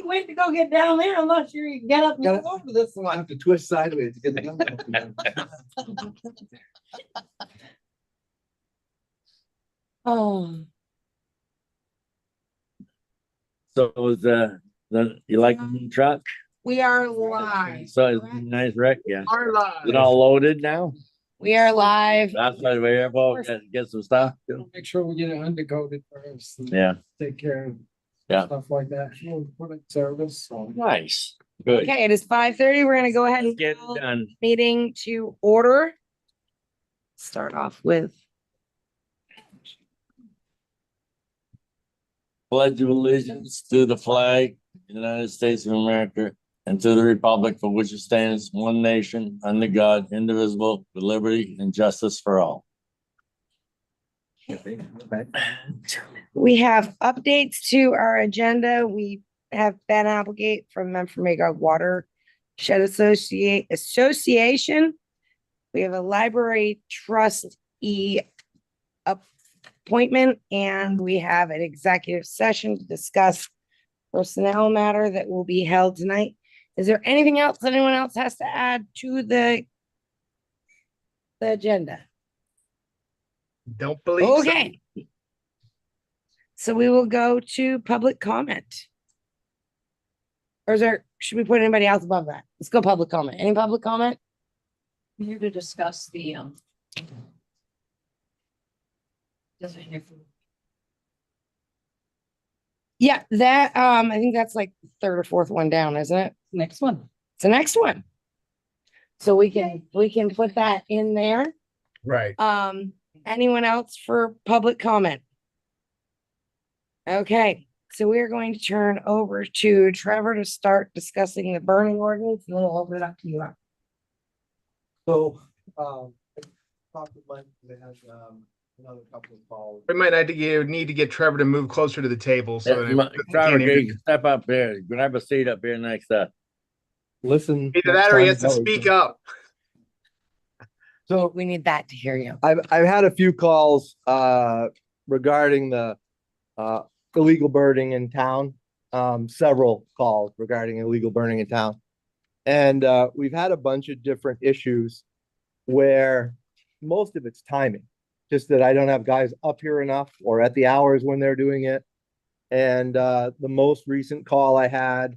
can't wait to go get down there unless you get up and go over this I one. have to twist sideways to get the gun. Oh, So was you like the new truck? we are live. So it's a nice wreck, yeah. Our lives. Is it all loaded now? We are live. That's why we're here for, get some stuff. Make sure we get it undercoated first. And Yeah, take care of yeah. stuff like that. We'll put it in service. So. Nice, good. Okay, it is 5:30. We're gonna go ahead and Get it call done. meeting to order. Start off with Pledge of allegiance to the flag, United States of America, and to the republic for which it stands, one nation, under God, indivisible, with liberty and justice for all. we have updates to our agenda. We have Ben Applegate from Memphremagog Watershed Association. We have a library trustee appointment, and we have an executive session to discuss personnel matter that will be held tonight. Is there anything else anyone else has to add to the agenda? Don't believe so. Okay. So we will go to public comment. Or should we put anybody else above that? Let's go public comment. Any public comment? I'm here to discuss the Yeah, that I think that's like the third or fourth one down, isn't it? next one. It's the next one. So we can put that in there. Right. Anyone else for public comment? Okay, so we're going to turn over to Trevor to start discussing the burning ordinance, and then we'll open it up to you. So, talked with Mike, they had, another couple of calls. We might need to get Trevor to move closer to the table. So that Yeah, he Trevor, can't hear you. step up here, grab a seat up here next to. Listen. Either that or he has to speak up. So We need that to hear you. I've had a few calls regarding the illegal burning in town. Several calls regarding illegal burning in town. And we've had a bunch of different issues where most of it's timing. Just that I don't have guys up here enough or at the hours when they're doing it. And the most recent call I had,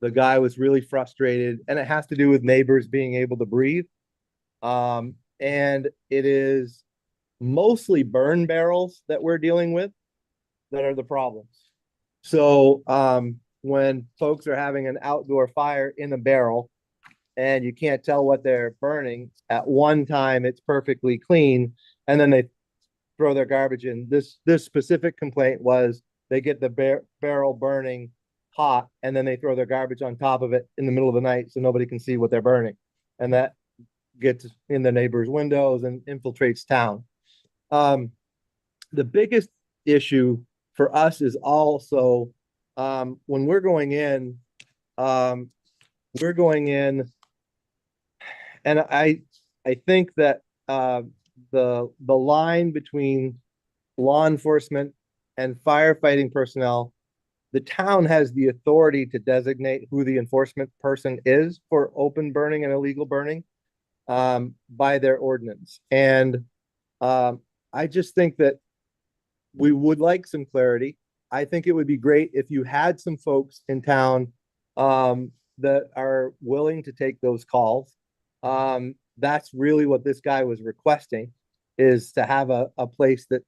the guy was really frustrated, and it has to do with neighbors being able to breathe. And it is mostly burn barrels that we're dealing with that are the problems. So when folks are having an outdoor fire in a barrel and you can't tell what they're burning, at one time it's perfectly clean, and then they throw their garbage in. This specific complaint was they get the barrel burning hot, and then they throw their garbage on top of it in the middle of the night so nobody can see what they're burning. And that gets in the neighbors' windows and infiltrates town. The biggest issue for us is also when we're going in, and I think that the line between law enforcement and firefighting personnel, the town has the authority to designate who the enforcement person is for open burning and illegal burning by their ordinance. And I just think that we would like some clarity. I think it would be great if you had some folks in town that are willing to take those calls. That's really what this guy was requesting, is to have a place that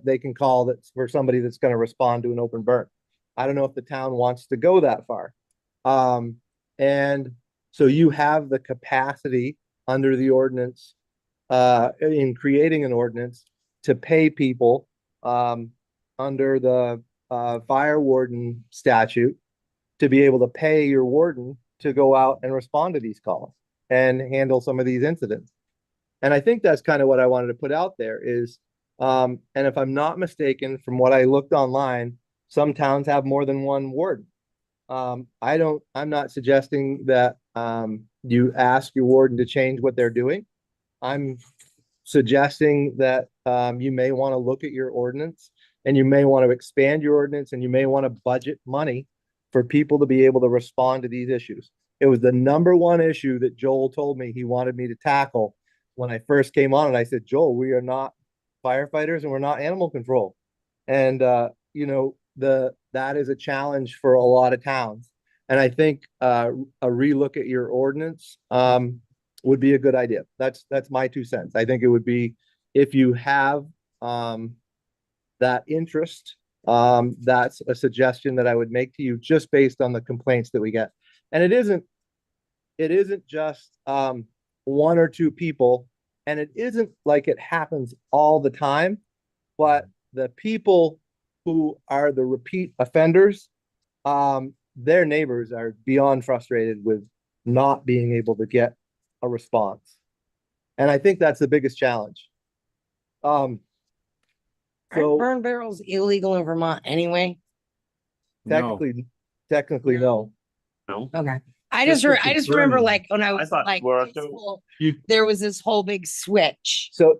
they can call that's for somebody that's going to respond to an open burn. I don't know if the town wants to go that far. And so you have the capacity under the ordinance, in creating an ordinance, to pay people under the fire warden statute to be able to pay your warden to go out and respond to these calls and handle some of these incidents. And I think that's kind of what I wanted to put out there is, and if I'm not mistaken, from what I looked online, some towns have more than one warden. I'm not suggesting that you ask your warden to change what they're doing. I'm suggesting that you may want to look at your ordinance, and you may want to expand your ordinance, and you may want to budget money for people to be able to respond to these issues. It was the number one issue that Joel told me he wanted me to tackle when I first came on. And I said, Joel, we are not firefighters and we're not animal control. And, you know, that is a challenge for a lot of towns. And I think a relook at your ordinance would be a good idea. That's my 2 cents. I think it would be, if you have that interest, that's a suggestion that I would make to you, just based on the complaints that we get. And it isn't just one or two people, and it isn't like it happens all the time, but the people who are the repeat offenders, their neighbors are beyond frustrated with not being able to get a response. And I think that's the biggest challenge. Aren't So burn barrels illegal in Vermont anyway? No, technically, no. No, Okay. I Just just, if I it's just remember burning. like when I was thought like, we're high too. school, You- there was this whole big switch. So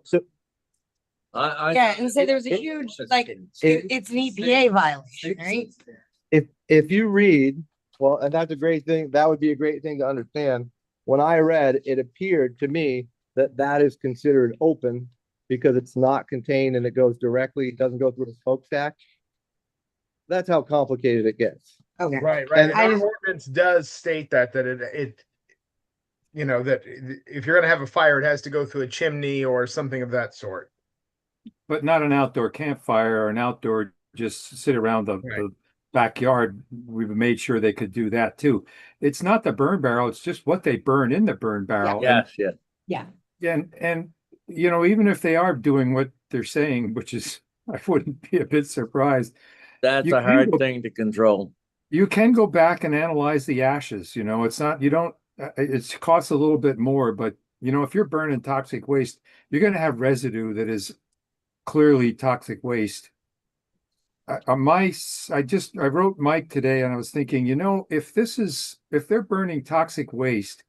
Yeah, and so there's a it- huge, like, it's an EPA violation, right? if you read, well, and that's a great thing, that would be a great thing to understand. When I read, it appeared to me that that is considered open because it's not contained and it goes directly, it doesn't go through a smokestack. That's how complicated it gets. Okay. Right, right. And And I our just- ordinance does state that it, you know, that if you're gonna have a fire, it has to go through a chimney or something of that sort. but not an outdoor campfire or an outdoor, just sit around the Right. backyard. We've made sure they could do that too. It's not the burn barrel, it's just what they burn in the burn barrel. Yes, yes. Yeah. And, you know, even if they are doing what they're saying, which is, I wouldn't be a bit surprised. That's You a can hard go- thing to control. You can go back and analyze the ashes, you know, it's not, you don't, it costs a little bit more, but you know, if you're burning toxic waste, you're gonna have residue that is clearly toxic waste. I wrote Mike today and I was thinking, you know, if they're burning toxic waste,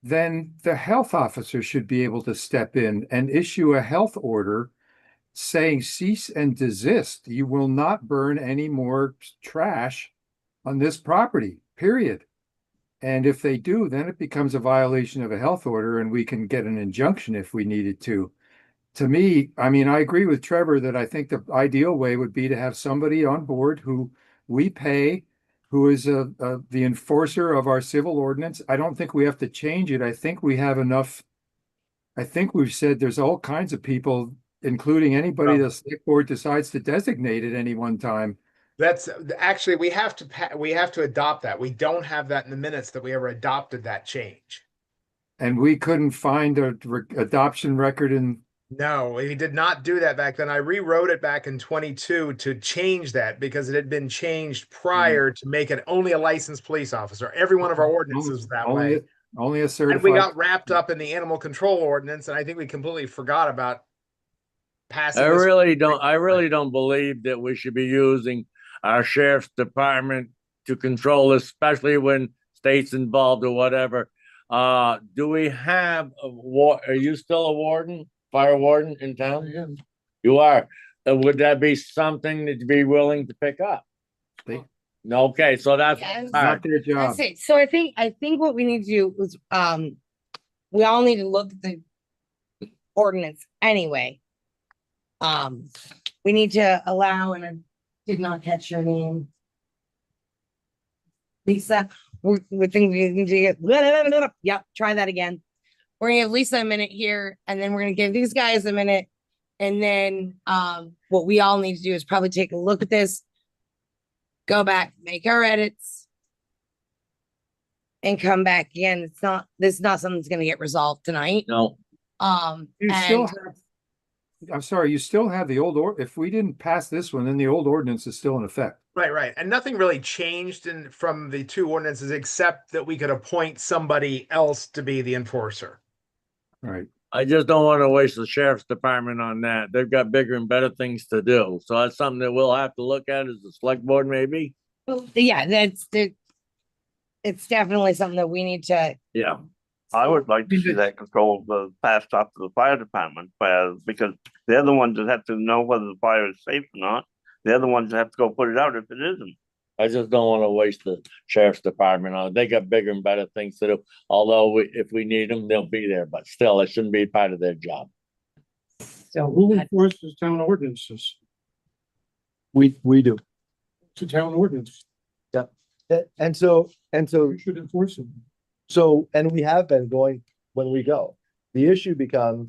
then the health officer should be able to step in and issue a health order saying cease and desist. You will not burn any more trash on this property, period. And if they do, then it becomes a violation of a health order and we can get an injunction if we needed to. To me, I mean, I agree with Trevor that I think the ideal way would be to have somebody on board who we pay, who is the enforcer of our civil ordinance. I don't think we have to change it. I think we have enough. I think we've said there's all kinds of people, including anybody the select board decides to designate at any one time. That's actually, we have to adopt that. We don't have that in the minutes that we ever adopted that change. And we couldn't find a adoption record in. No, we did not do that back then. I rewrote it back in 22 to change that because it had been changed prior to make it only a licensed police officer. Every one of our ordinances was that way. Only a And certified. we got wrapped up in the animal control ordinance, and I think we completely forgot about passing. I this. really don't believe that we should be using our sheriff's department to control this, especially when state's involved or whatever. Do we have are you still a warden, fire warden in town? Yeah. You are. Would that be something that you'd be willing to pick up? They- Okay, so that's Yes. Not hard. their job. That's it. So I think what we need to do is, we all need to look at the ordinance anyway. We need to allow, and I did not catch your name. Lisa, we think we need to get, yep, try that again. We're gonna give Lisa a minute here, and then we're gonna give these guys a minute. And then, what we all need to do is probably take a look at this. Go back, make our edits. And come back again. This is not something that's gonna get resolved tonight. No, You still And have, I'm sorry, you still have the if we didn't pass this one, then the old ordinance is still in effect. Right, right. And nothing really changed from the two ordinances except that we could appoint somebody else to be the enforcer. Right. I just don't want to waste the sheriff's department on that. They've got bigger and better things to do. So that's something that we'll have to look at as the select board, maybe. yeah, it's definitely something that we need to, Yeah. I would like to see that control passed off to the fire department, because they're the ones that have to know whether the fire is safe or not. They're the ones that have to go put it out if it isn't. I just don't wanna waste the sheriff's department on it. They got bigger and better things to do. Although if we need them, they'll be there, but still, it shouldn't be part of their job. So Who enforces town ordinances? We do. It's a town ordinance. And so, You should enforce it. and we have been going when we go. The issue becomes,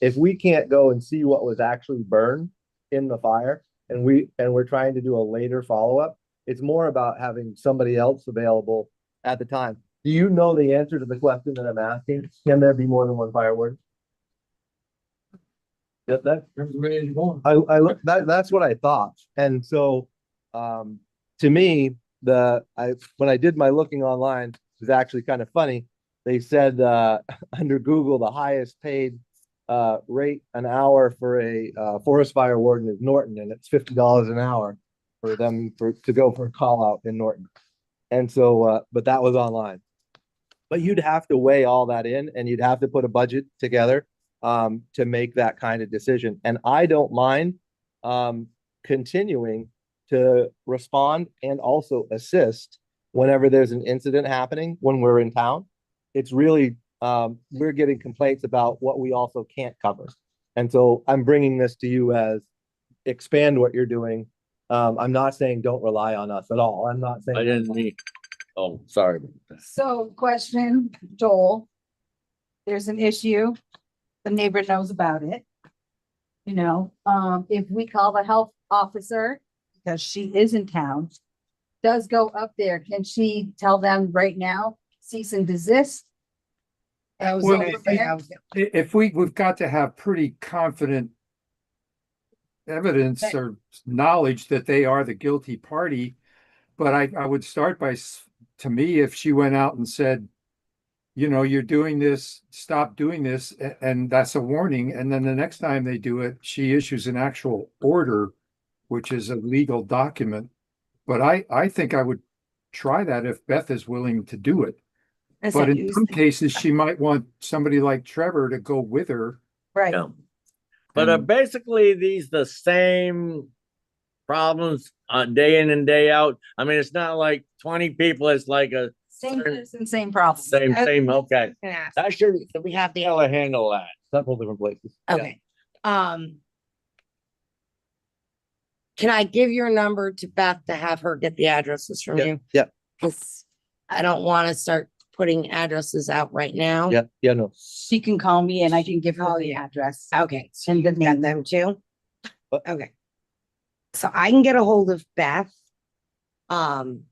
if we can't go and see what was actually burned in the fire, and we're trying to do a later follow-up, it's more about having somebody else available at the time. Do you know the answer to the question that I'm asking? Can there be more than one fire warden? Yeah, As many as you want. that's what I thought. And so, to me, when I did my looking online, it was actually kind of funny. They said, under Google, the highest paid, rate an hour for a, forest fire warden is Norton, and it's $50 an hour for them to go for a call out in Norton. And so, but that was online. But you'd have to weigh all that in, and you'd have to put a budget together to make that kind of decision. And I don't mind continuing to respond and also assist whenever there's an incident happening when we're in town. It's really, we're getting complaints about what we also can't cover. And so I'm bringing this to you as expand what you're doing. I'm not saying don't rely on us at all. I'm not saying. I didn't need, oh, sorry. So question, Joel. There's an issue. The neighbor knows about it. You know, if we call the health officer, because she is in town, does go up there, can she tell them right now, cease and desist? I was Well, gonna say, I was- If we've got to have pretty confident evidence or knowledge that they are the guilty party. But I would start by, to me, if she went out and said, you know, you're doing this, stop doing this, and that's a warning. And then the next time they do it, she issues an actual order, which is a legal document. But I think I would try that if Beth is willing to do it. That's But not in used. some cases, she might want somebody like Trevor to go with her. Right. Yeah. But are basically these the same problems day in and day out? I mean, it's not like 20 people, it's like a Same person, same problem. same, okay. Gonna ask. That should, we have to be able to handle that. Several different places. Okay, can I give your number to Beth to have her get the addresses from Yeah, you? yeah. Cause I don't wanna start putting addresses out right now. Yeah, no. She can call me and I can give her the address. Okay, so And you then got them too? What? Okay. So I can get a hold of Beth. In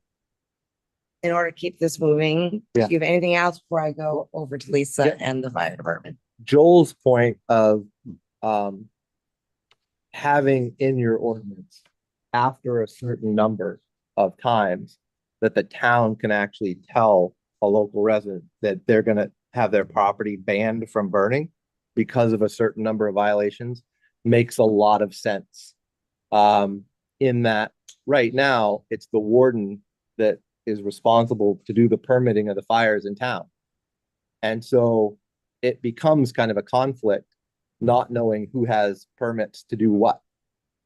order to keep this moving. Yeah. Do you have anything else before I go over to Lisa Yeah. and the fire department? Joel's point of having in your ordinance after a certain number of times that the town can actually tell a local resident that they're gonna have their property banned from burning because of a certain number of violations makes a lot of sense. In that right now, it's the warden that is responsible to do the permitting of the fires in town. And so it becomes kind of a conflict, not knowing who has permits to do what.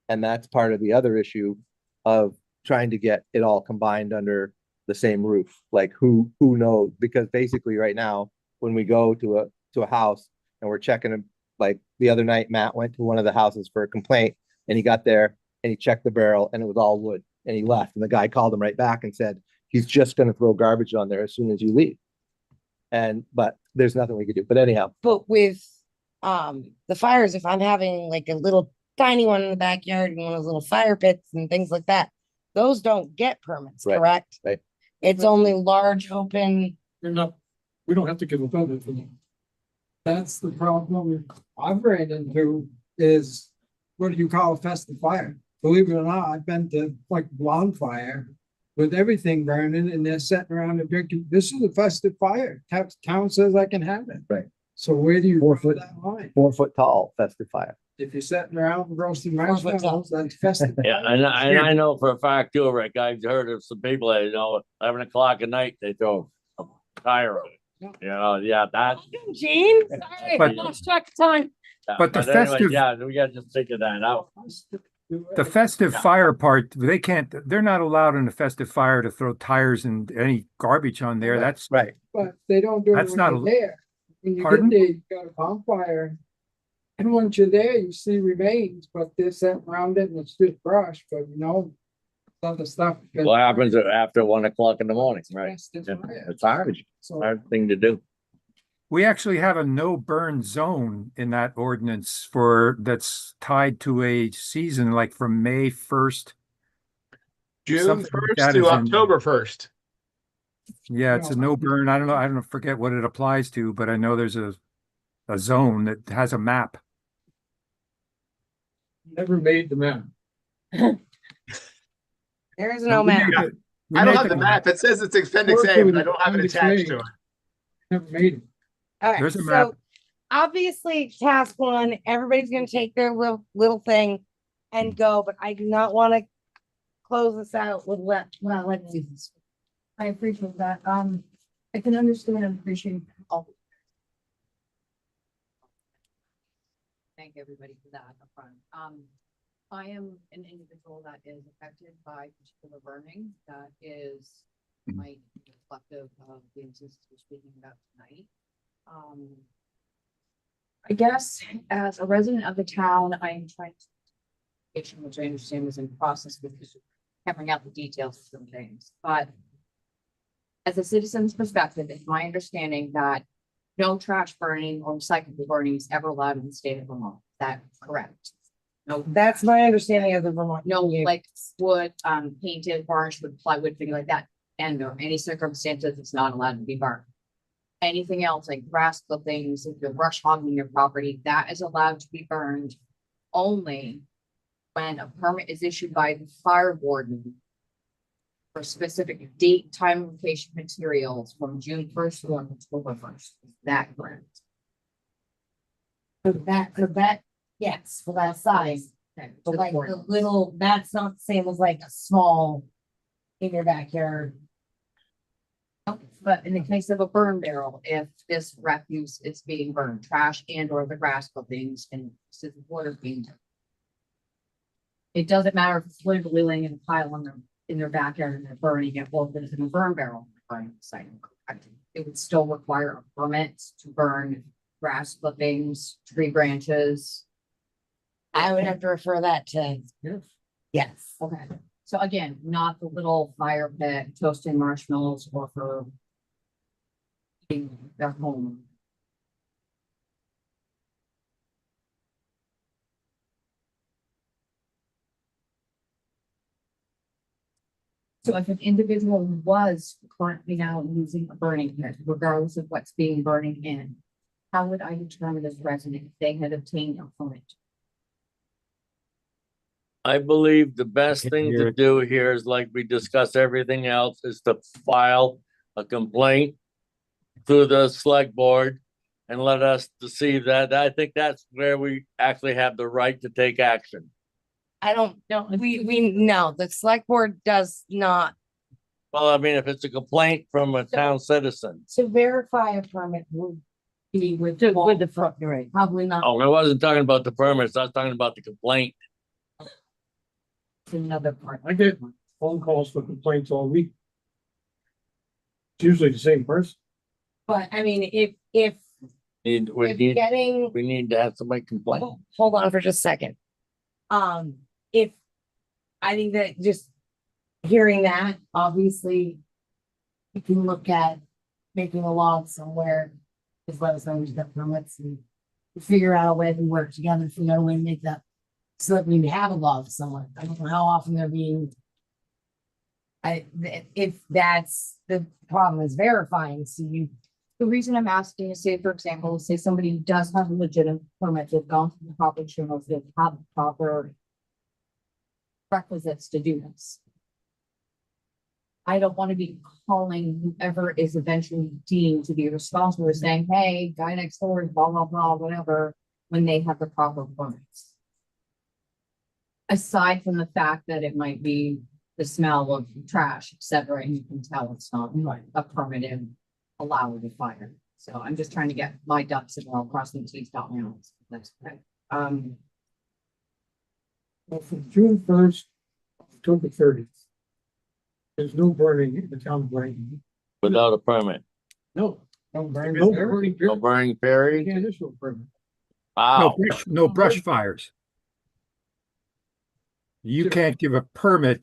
And that's part of the other issue of trying to get it all combined under the same roof. Like who knows? Because basically right now, when we go to a house and we're checking, like the other night, Matt went to one of the houses for a complaint and he got there and he checked the barrel and it was all wood and he left. And the guy called him right back and said, he's just gonna throw garbage on there as soon as you leave. But there's nothing we could do. But anyhow, But with the fires, if I'm having like a little tiny one in the backyard and one of those little fire pits and things like that, those don't get permits, Right, correct? right. It's only large open. You're not, we don't have to give a permit for them. That's the problem I've ran into is, what do you call a festive fire? Believe it or not, I've been to like bonfire with everything burning and they're sitting around and drinking. This is a festive fire. Town says I can have it. Right. So where do you 4 draw foot- that line? 4 foot tall festive fire. If you're sitting around roasting 4 foot tall. marshmallows, that's festive. Yeah, and I know for a fact too, Rick, I've heard of some people that, 11 o'clock at night, they throw a tire on it. Yeah, that. Gene, sorry, But- lost track of time. But the anyway, festive- Yeah, we gotta just figure that out. The The festive fire part, they can't, they're not allowed in a festive fire to throw tires and any garbage on there. That's Right. But they don't do it That's when not you're a- there. When you Pardon? get there, you got a bonfire. And once you're there, you see remains, but they're set around it and it's just brush, but you know. Other stuff. What happens after 1 o'clock in the morning, right? Yes, that's Yeah, right. It's hard, So, hard thing to do. We actually have a no burn zone in that ordinance for, that's tied to a season like from May 1st. June Something like first that to is in- October 1st. Yeah, it's a no burn. I don't know, forget what it applies to, but I know there's a zone that has a map. never made the map. There is no We map. made the- we I don't made have the map. It says it's Appendix A, but I don't have it Appendix attached A. to it. Never made it. All right, There's a map. so obviously task one, everybody's gonna take their little thing and go, but I do not want to close this out with let's do this. I appreciate that. I can understand and appreciate all. Thank everybody for that upfront. I am an individual that is affected by particular burning that is might be reflective of the instances we're speaking about tonight. I guess as a resident of the town, I am trying to, which I understand is in process because hammering out the details of some things, but as a citizen's perspective, it's my understanding that no trash burning or recyclable burning is ever allowed in the state of Vermont. Is that correct? No, That's my understanding of the Vermont. no, like wood, painted, varnished wood, plywood, thing like that. And under any circumstances, it's not allowed to be burned. Anything else like grass clippings, if you're brush hogging your property, that is allowed to be burned only when a permit is issued by the fire warden for specific date, time, location, materials from June 1st to October 1st. Is that correct? For that, yes, for that size, Okay, but to the like board. the little, that's not the same as like a small in your backyard. But in the case of a burn barrel, if this refuse is being burned, trash and or the grass clippings and this is water being. It doesn't matter if it's literally laying in a pile in their backyard and they're burning it, well, if it's in a burn barrel, burning the site. It would still require a permit to burn grass clippings, tree branches. I would have to refer that to, yes. Okay, so again, not the little fire pit toasting marshmallows or for heating their home. So if an individual was currently now using a burning pit, regardless of what's being burning in, how would I determine as resident if they had obtained a permit? I believe the best thing to do here is like we discuss everything else is to file a complaint to the select board and let us to see that. I think that's where we actually have the right to take action. I don't, no, the select board does not. Well, I mean, if it's a complaint from a town citizen. To verify a permit would be with the front, right, probably not. Oh, I wasn't talking about the permits. I was talking about the complaint. Another part. I get phone calls for complaints all week. It's usually the same person. But I mean, if We need, getting, we need to have somebody complain. hold on for just a second. If, I think that just hearing that, obviously, you can look at making a law somewhere, just let us know who's got permits and figure out a way to work together, figure out a way to make that, so that we have a law somewhere. I don't know how often they're being. If that's the problem is verifying, so you. The reason I'm asking is, say, for example, say somebody does have a legitimate permit, they've gone through the proper channels, they've had the proper requisites to do this. I don't want to be calling whoever is eventually deemed to be responsible for saying, hey, guy next door is blah, blah, blah, whatever, when they have the proper permits. Aside from the fact that it might be the smell of trash, et cetera, and you can tell it's not a permitted allowable fire. So I'm just trying to get my ducks in a row, crossing the T's, dotting the I's. That's okay. Well, from June 1st, October 30th. There's no burning in the town of Brighton. without a permit. No. No burning. No No burning. No period. burning You period. can't issue a permit. Wow. No brush fires. You Sure. can't give a permit.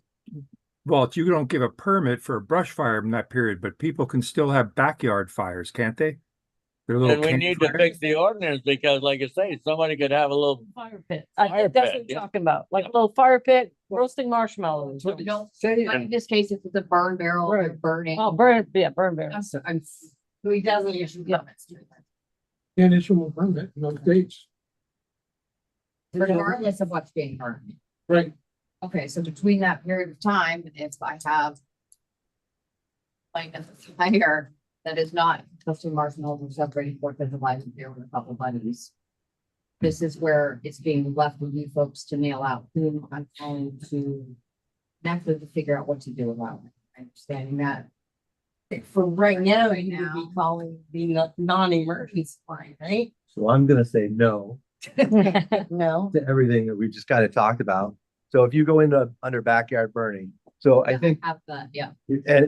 Well, you don't give a permit for a brush fire in that period, but people can still have backyard fires, can't they? They're little And we need to campfires. fix the ordinance because like I say, somebody could have a little, Fire pit. Fire That's pit, what yeah. I'm talking about, like a little fire pit, roasting marshmallows. So don't, Say, like in this case, if it's a burn barrel, they're Right. burning. Oh, burn, yeah, burn barrel. I'm, so he doesn't issue permits. can't issue a permit in those dates. Regardless of what's being burned. Right. Okay, so between that period of time, if I have like a fire that is not toasting marshmallows or separating Fourth of July and there with a couple of items. This is where it's being left with you folks to nail out who I'm trying to actually to figure out what to do about it. Understanding that. For right now, Right you would now. be calling the non-emergency line, right? So I'm gonna say no No. to everything that we just kind of talked about. So if you go into under backyard burning, so I think, Have that, yeah.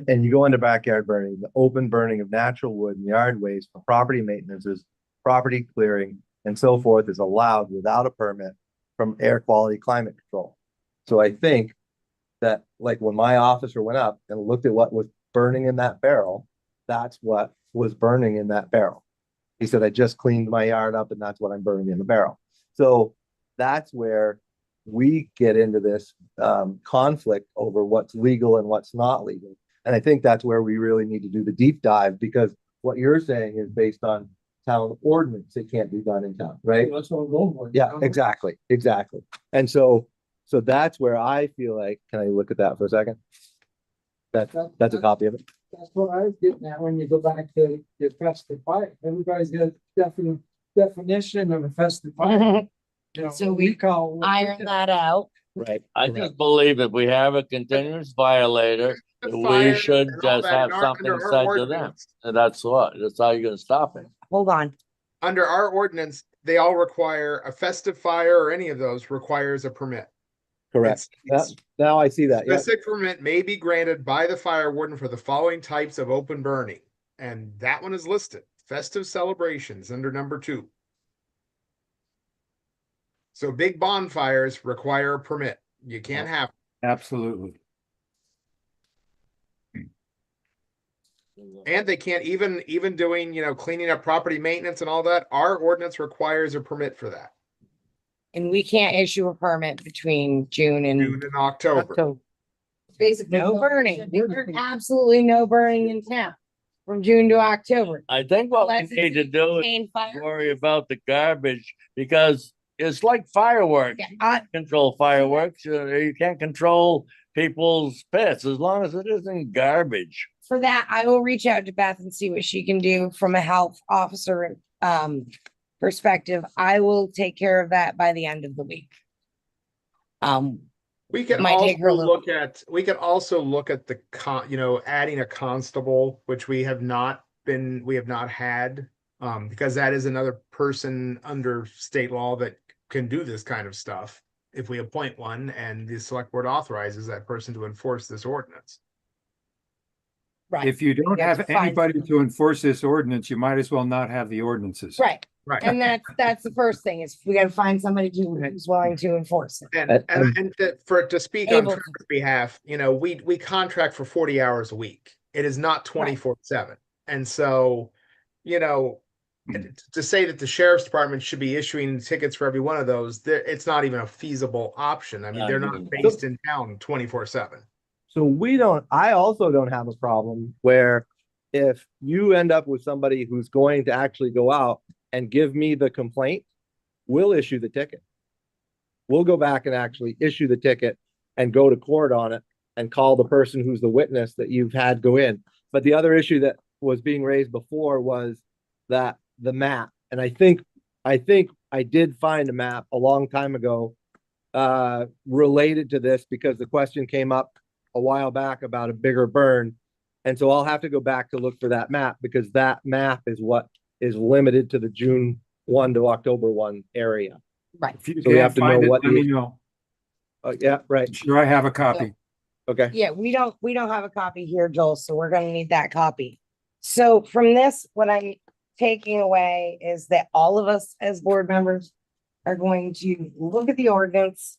and you go into backyard burning, the open burning of natural wood and yard waste for property maintenances, property clearing, and so forth is allowed without a permit from air quality climate control. So I think that like when my officer went up and looked at what was burning in that barrel, that's what was burning in that barrel. He said, I just cleaned my yard up and that's what I'm burning in the barrel. So that's where we get into this conflict over what's legal and what's not legal. And I think that's where we really need to do the deep dive, because what you're saying is based on town ordinance. It can't be done in town, right? That's what I'm going for. Yeah, exactly, exactly. And so that's where I feel like, can I look at that for a second? That's a copy of it. That's what I was getting at when you go back to the festive fire. Everybody's got a definite definition of a festive fire. You know, So we call. Iron that out. Right. I just believe if we have a continuous violator, The we fire should and all just that have in our- something under our said to them. ordinance. And that's how you're gonna stop it. Hold on. Under our ordinance, they all require a festive fire or any of those requires a permit. Correct. It's- Now I see that, yeah. Specific permit may be granted by the fire warden for the following types of open burning. And that one is listed, festive celebrations under number 2. So big bonfires require a permit. You can't have, Absolutely. and they can't even doing, cleaning up property maintenance and all that. Our ordinance requires a permit for that. And we can't issue a permit between June and June and October. October. Basically. No burning. There's absolutely no burning in town from June to October. I think what we Unless it's need to do is contained fire. worry about the garbage because it's like fireworks. Yeah, You can't control fireworks. You can't control people's pets as long as it isn't garbage. For that, I will reach out to Beth and see what she can do from a health officer perspective. I will take care of that by the end of the week. We can Might take her a little- we can also look at the adding a constable, which we have not had. Because that is another person under state law that can do this kind of stuff. If we appoint one and the select board authorizes that person to enforce this ordinance. Right. If you don't You have have to find anybody someone. to enforce this ordinance, you might as well not have the ordinances. Right. Right. And that's the first thing is we gotta find somebody who's willing to enforce it. And to speak on Able to. Trevor's behalf, we contract for 40 hours a week. It is not 24/7. And so, to say that the sheriff's department should be issuing tickets for every one of those, it's not even a feasible option. I mean, they're not based in town 24/7. So I also don't have a problem where if you end up with somebody who's going to actually go out and give me the complaint, we'll issue the ticket. We'll go back and actually issue the ticket and go to court on it and call the person who's the witness that you've had go in. But the other issue that was being raised before was that the map. And I think I did find a map a long time ago related to this because the question came up a while back about a bigger burn. And so I'll have to go back to look for that map because that map is what is limited to the June 1 to October 1 area. Right. If you So we have can't to know find it, what let the- me know. Oh, yeah, right. Sure, I have a copy. Okay. Yeah, we don't have a copy here, Joel, so we're gonna need that copy. So from this, what I'm taking away is that all of us as board members are going to look at the ordinance.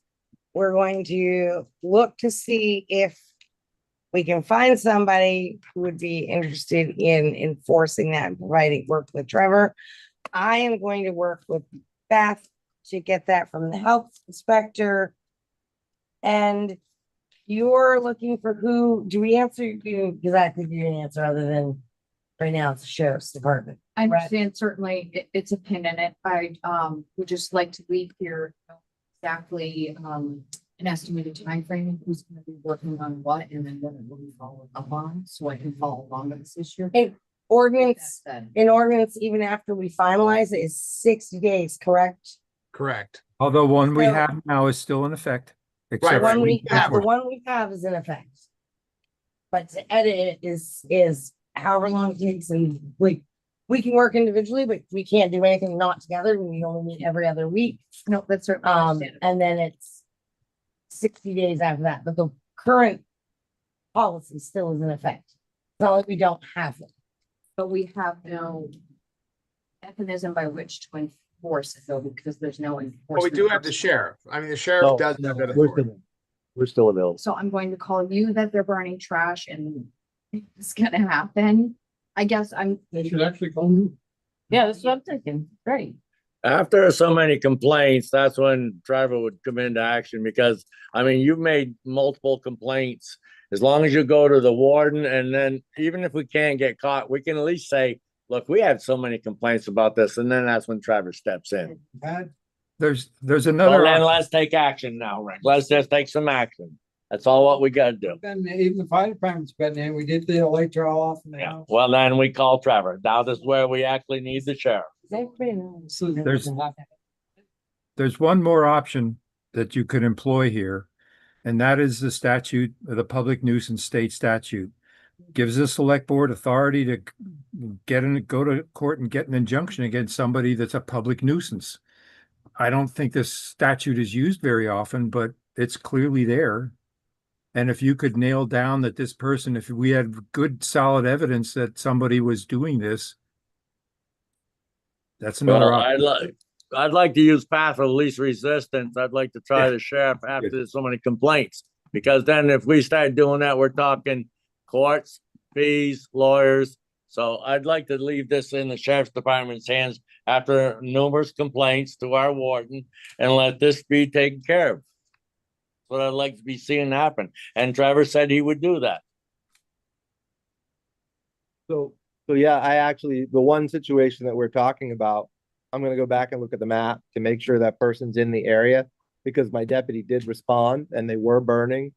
We're going to look to see if we can find somebody who would be interested in enforcing that and providing work with Trevor. I am going to work with Beth to get that from the health inspector. And you're looking for who, do we answer you? Because I could give you an answer other than right now it's the sheriff's department. I understand certainly it's a pin in it. I would just like to leave here exactly an estimated timeframe, who's gonna be working on what, and then what it will be followed up on, so I can follow along with this issue. And ordinance, That said, an ordinance, even after we finalize it, is 60 days, correct? Correct. Although one we So- have now is still in effect. The except one for we have, the before. one we have is in effect. But to edit it is however long it takes, and we can work individually, but we can't do anything not together. We only meet every other week. No, that's certainly understandable. And then it's 60 days after that, but the current policy still is in effect. It's not like we don't have it. But we have no mechanism by which to enforce it though, because there's no enforcement. Well, we do have the sheriff. I mean, the sheriff No, does have that We're authority. still, we're still available. So I'm going to call you that they're burning trash and it's gonna happen. I guess I'm. They should actually call you. Yeah, that's what I'm thinking. Great. After so many complaints, that's when Trevor would come into action because, I mean, you've made multiple complaints. As long as you go to the warden and then even if we can't get caught, we can at least say, look, we had so many complaints about this. And then that's when Trevor steps in. Bad. There's Well, another, then op- let's take action now, Rick. Let's just take some action. That's all what we gotta do. Been, even the fire department's been there. We did the light draw off in the Yeah, house. well, then we call Trevor. Now this is where we actually need the sheriff. there's one more option that you could employ here. And that is the statute, the public nuisance state statute. Gives the select board authority to go to court and get an injunction against somebody that's a public nuisance. I don't think this statute is used very often, but it's clearly there. And if you could nail down that this person, if we had good solid evidence that somebody was doing this, that's another Well, option. I'd like to use path of least resistance. I'd like to try the sheriff after there's so many complaints. Because then if we start doing that, we're talking courts, fees, lawyers. So I'd like to leave this in the sheriff's department's hands after numerous complaints to our warden and let this be taken care of. That's what I'd like to be seeing happen. And Trevor said he would do that. So yeah, I actually, the one situation that we're talking about, I'm gonna go back and look at the map to make sure that person's in the area. Because my deputy did respond and they were burning,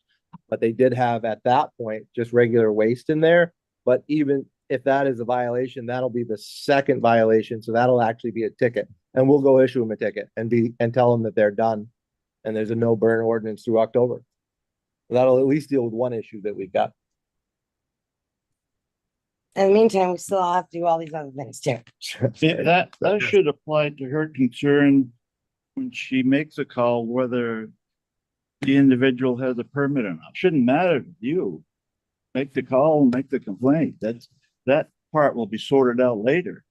but they did have at that point just regular waste in there. But even if that is a violation, that'll be the second violation, so that'll actually be a ticket. And we'll go issue them a ticket and tell them that they're done. And there's a no burn ordinance through October. That'll at least deal with one issue that we've got. In the meantime, we still have to do all these other things too. Yeah, that should apply to her concern when she makes a call, whether the individual has a permit or not. Shouldn't matter to you. Make the call and make the complaint. That part will be sorted out later.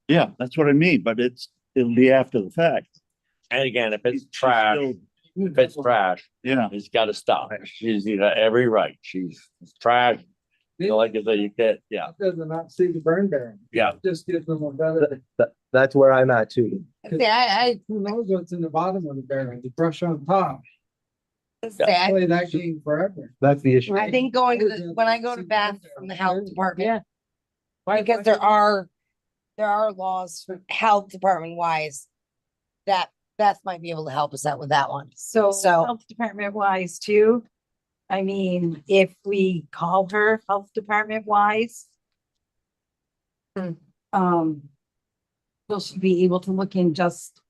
Yeah, that's what I mean, but it'll be after the fact. And again, if it's She's trash, still- if it's trash, Yeah, he's gotta stop. She's every right. It's trash. You know, like I said, you can't, yeah, Does not see the burn barrel. yeah. Just gives them a better, That's where I'm at too. Yeah, who knows what's in the bottom of the barrel, the brush on top. I say, Play that game forever. That's the issue. I think going to the, when I go to Beth from the health department. Because there are laws for health department wise. That Beth might be able to help us out with that one. So So- health department wise too. I mean, if we call her health department wise. Will she be able to look in just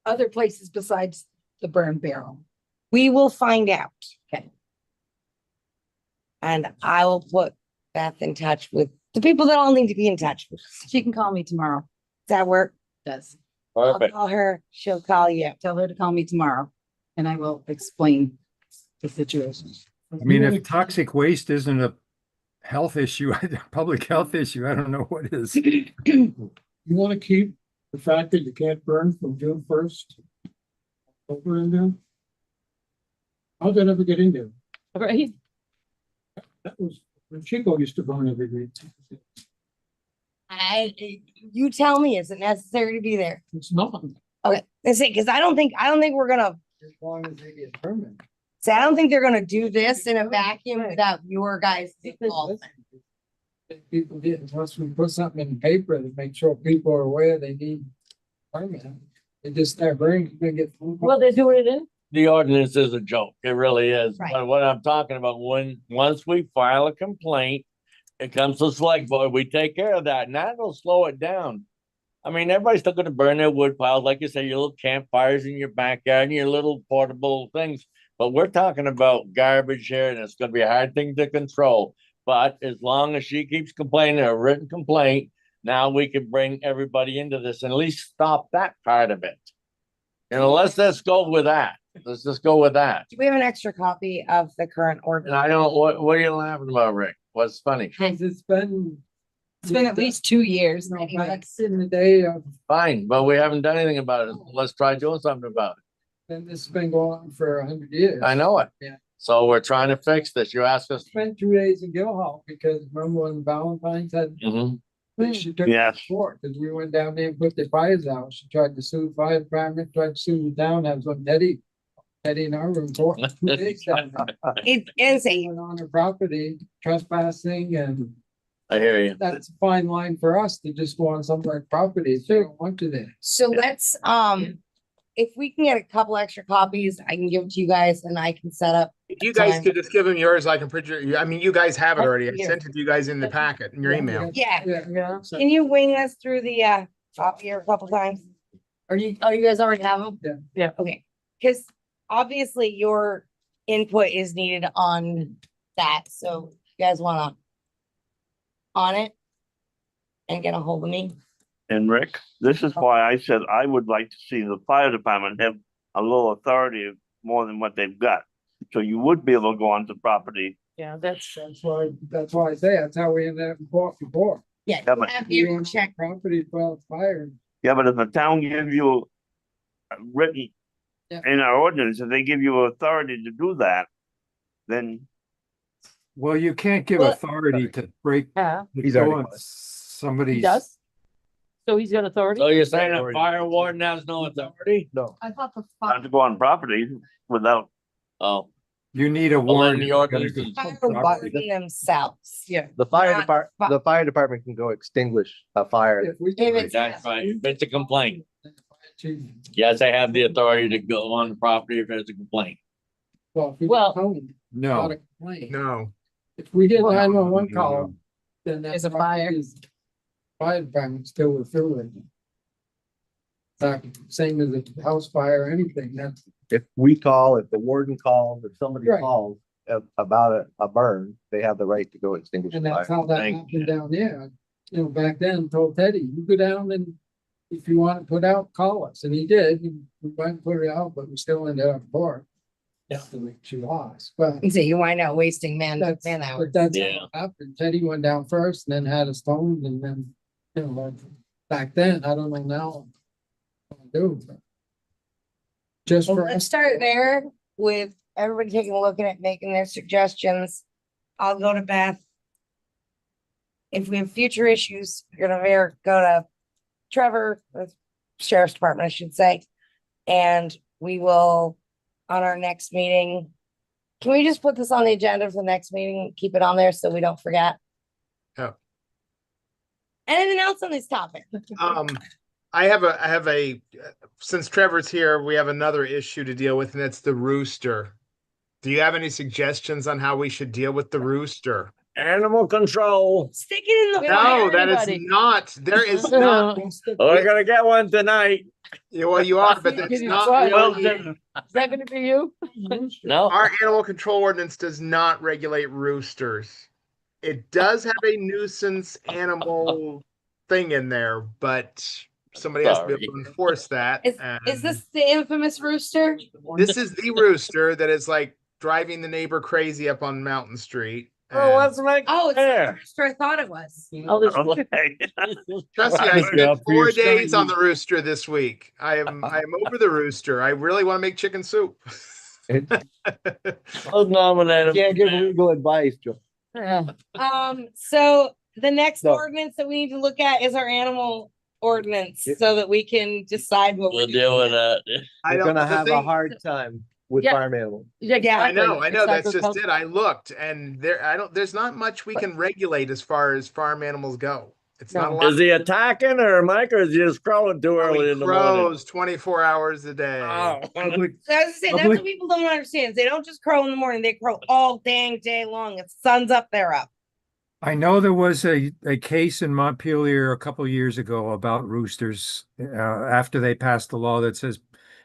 other places besides the burn barrel? We will find out. Okay. And I will put Beth in touch with the people that all need to be in touch with. She can call me tomorrow. Does that work? Does. Oh, Perfect. call her, she'll call you. Tell her to call me tomorrow and I will explain the situation. I mean, if toxic waste isn't a health issue, public health issue, I don't know what is. You wanna keep the fact that you can't burn from June first? Over in there? How'd that ever get in there? Right? That was, when Chico used to burn every week. You tell me, is it necessary to be there? It's not, Okay, that's it, because I don't think we're gonna, as long as they get permit. say, I don't think they're gonna do this in a vacuum without your guys' involvement. People did, once we put something in the paper to make sure people are aware they need permit. They just start burning, you're gonna get. Well, they're doing it in. The ordinance is a joke. It really is. Right. But what I'm talking about, once we file a complaint, it comes to the select board, we take care of that, and that'll slow it down. I mean, everybody's still gonna burn their wood piles, like you say, your little campfires in your backyard and your little portable things. But we're talking about garbage here, and it's gonna be a hard thing to control. But as long as she keeps complaining, a written complaint, now we can bring everybody into this and at least stop that part of it. And let's just go with that. Let's just go with that. Do we have an extra copy of the current And ordinance? I don't, what are you laughing about, Rick? What's funny? 'Cause it's been. It's been at least 2 years. No, anyway. back in the day of, Fine, but we haven't done anything about it. Let's try doing something about it. and this has been going on for 100 years. I know it. Yeah. So we're trying to fix this. You asked us. Spent 2 days in Gilhall because remember when Valentine's had, Mhm. she took it Yes. to court, cause we went down there and put the fires out. She tried to sue the fire department, tried to sue the town, that was on Teddy in our room court. 2 days down there. It's insane. Went on her property, trespassing, and I hear you. that's a fine line for us to just go on somebody's property if they don't want to there. So let's, if we can get a couple extra copies, I can give it to you guys and I can set up. If you guys Time. could just give them yours, I can print your, I mean, you guys have it That's already. I here. sent it to you guys in the packet, in your email. Yeah, Yeah. can you wing us through the copier a couple times? Or you guys already have them? Yeah. Yeah. Okay, because obviously your input is needed on that, so you guys wanna on it and get a hold of me? And Rick, this is why I said I would like to see the fire department have a little authority more than what they've got. So you would be able to go onto property. Yeah, that's, That's why I say, that's how we ended up in court before. Yeah. Yeah, but- Have We you own check, property, well, fire. Yeah, but if the town gives you a written Yeah. in our ordinance, if they give you authority to do that, then Well, you can't give Well- authority to break. yeah, to He's go already on caught. he Somebody's. does. So he's got authority? So you're saying a fire warden has no authority? No. I thought the. not to go on property without, Oh, You need a Well, then warrant. the if you're ordinance gonna is- go fire property. warden themselves. Yeah. The fire Not department, fi- the fire department can go extinguish a fire. If we If can- it's- that's right. If it's a complaint, Chief, yes, I have the authority to go on the property if there's a complaint. well, if we Well- tell them No. not a complaint, No, if we get No, 911 no, call, no. then that. There's a fire. Fire department still will fill it. Same as a house fire or anything, that's. If we call, if the warden calls, if somebody Right. calls about a burn, they have the right to go extinguish the And that's fire. how that Thank happened down there. You know, back then, told Teddy, you go down and if you want to put out, call us. And he did. We went and put it out, but we still ended up in court. Yeah. She lost, but And so you wind up wasting man that's, hours. but that's Yeah. what happened. Teddy went down first and then had us stoned and then, you know, like, back then, I don't know now. What to do, but just Well, for let's us. start there with everybody taking a look at it, making their suggestions. I'll go to Beth. If we have future issues, you're gonna go to Trevor, the Sheriff's Department, I should say. And we will, on our next meeting, can we just put this on the agenda for the next meeting? Keep it on there so we don't forget. Yeah. Anything else on this topic? I have a, since Trevor's here, we have another issue to deal with, and that's the rooster. Do you have any suggestions on how we should deal with the rooster? Animal control. Stick it in the We don't fire. No, that is anybody. not, there is not. We're gonna get one tonight. Yeah, well, you are, but Give that's you not one. really, Is that gonna be you? No, our animal control ordinance does not regulate roosters. It does have a nuisance animal thing in there, but somebody has to be able Sorry. to enforce that. Is and this the infamous rooster? This is the rooster that is like driving the neighbor crazy up on Mountain Street. Oh, and- let's make. Oh, it's the fair. rooster I thought it was. Oh, there's. Okay. Trust me, I Look spent out for your 4 days on son. the rooster this week. I am over the rooster. I really want to make chicken soup. I'll nominate him. Can't give legal advice, Joe. So the next No. ordinance that we need to look at is our animal ordinance, Yeah. so that we can decide what We'll we're deal with doing. that. We're gonna the have a thing- hard time with Yeah. farm animals. Yeah, I know, exactly. that's It's just agriculture. it. I looked and there's not much we can regulate as far as farm animals go. It's not a No. lot. Is he attacking or Mike, or is he just crawling too early He in the morning? crows 24 hours a day. Oh, So I was gonna say, that's Public- what people don't understand. Is they don't just crow in the morning, they crow all dang day long. It's sun's up, they're up. I know there was a case in Montpelier a couple years ago about roosters, after they passed the law that says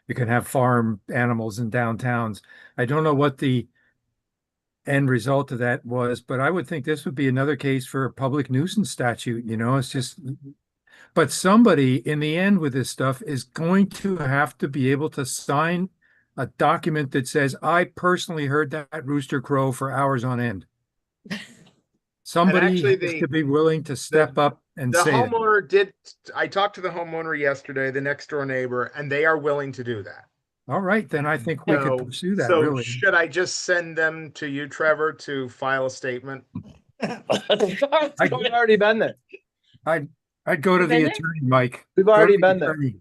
you can have farm animals in downtowns. I don't know what the end result of that was, but I would think this would be another case for a public nuisance statute, it's just, but somebody in the end with this stuff is going to have to be able to sign a document that says, I personally heard that rooster crow for hours on end. Somebody actually, has to be willing to step up and The say that. homeowner I talked to the homeowner yesterday, the next door neighbor, and they are willing to do that. All right, then I think we could pursue that, really. Should I just send them to you, Trevor, to file a statement? We've already been there. I'd go to You the been there? attorney, Mike. We've Go to already the been there. attorney.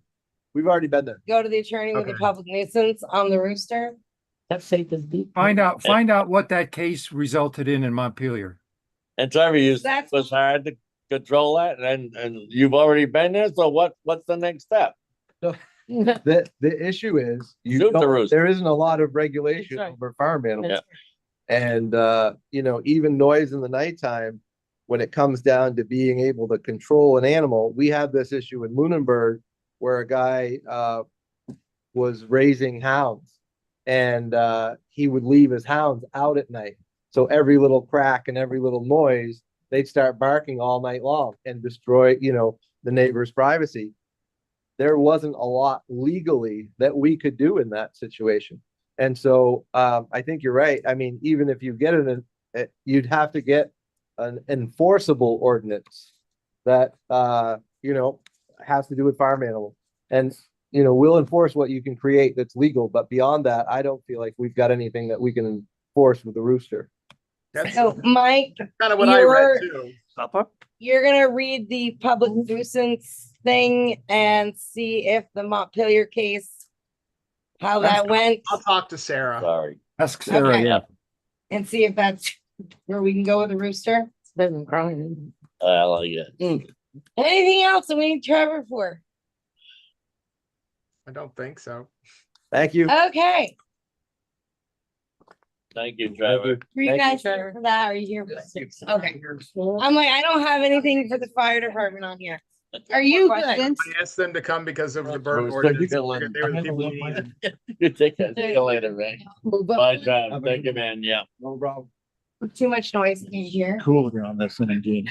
We've already been there. Go to the attorney with the Okay. public nuisance on the rooster. That's safe as deep. Find out what that case resulted in Montpelier. And Trevor, you said That's- it was hard to control that, and you've already been there, so what's the next step? The issue is, Shoot the rooster. there isn't a lot of regulation That's right. over farm animals. Yeah. And, even noise in the nighttime, when it comes down to being able to control an animal, we had this issue in Lunenburg where a guy, was raising hounds. And, he would leave his hounds out at night. So every little crack and every little noise, they'd start barking all night long and destroy, the neighbor's privacy. There wasn't a lot legally that we could do in that situation. And so I think you're right. I mean, even if you get you'd have to get an enforceable ordinance that, has to do with farm animals. And, we'll enforce what you can create that's legal, but beyond that, I don't feel like we've got anything that we can enforce with the rooster. That's So Mike, kind of what I read you're- too. Supper? you're gonna read the public nuisance thing and see if the Montpelier case, how that went, I'll talk to Sarah. Sorry. Ask Sarah, Okay. yeah. and see if that's where we can go with the rooster. It's better than crying. I like it. Anything else that we need Trevor for? I don't think so. Thank you. Okay, Thank you, Trevor. were you Thank you, guys here for that? Are you here? for this? Okay. I'm like, I don't have anything for the fire department on here. Are you good? Questions? I asked them to come because of the burn Rooster ordinance. killing. They were the people who needed. You take care. See you later, man. Move up. Bye, Trav. Thank you, man. Yeah. No problem. Too much noise in here. Cooler on this than again.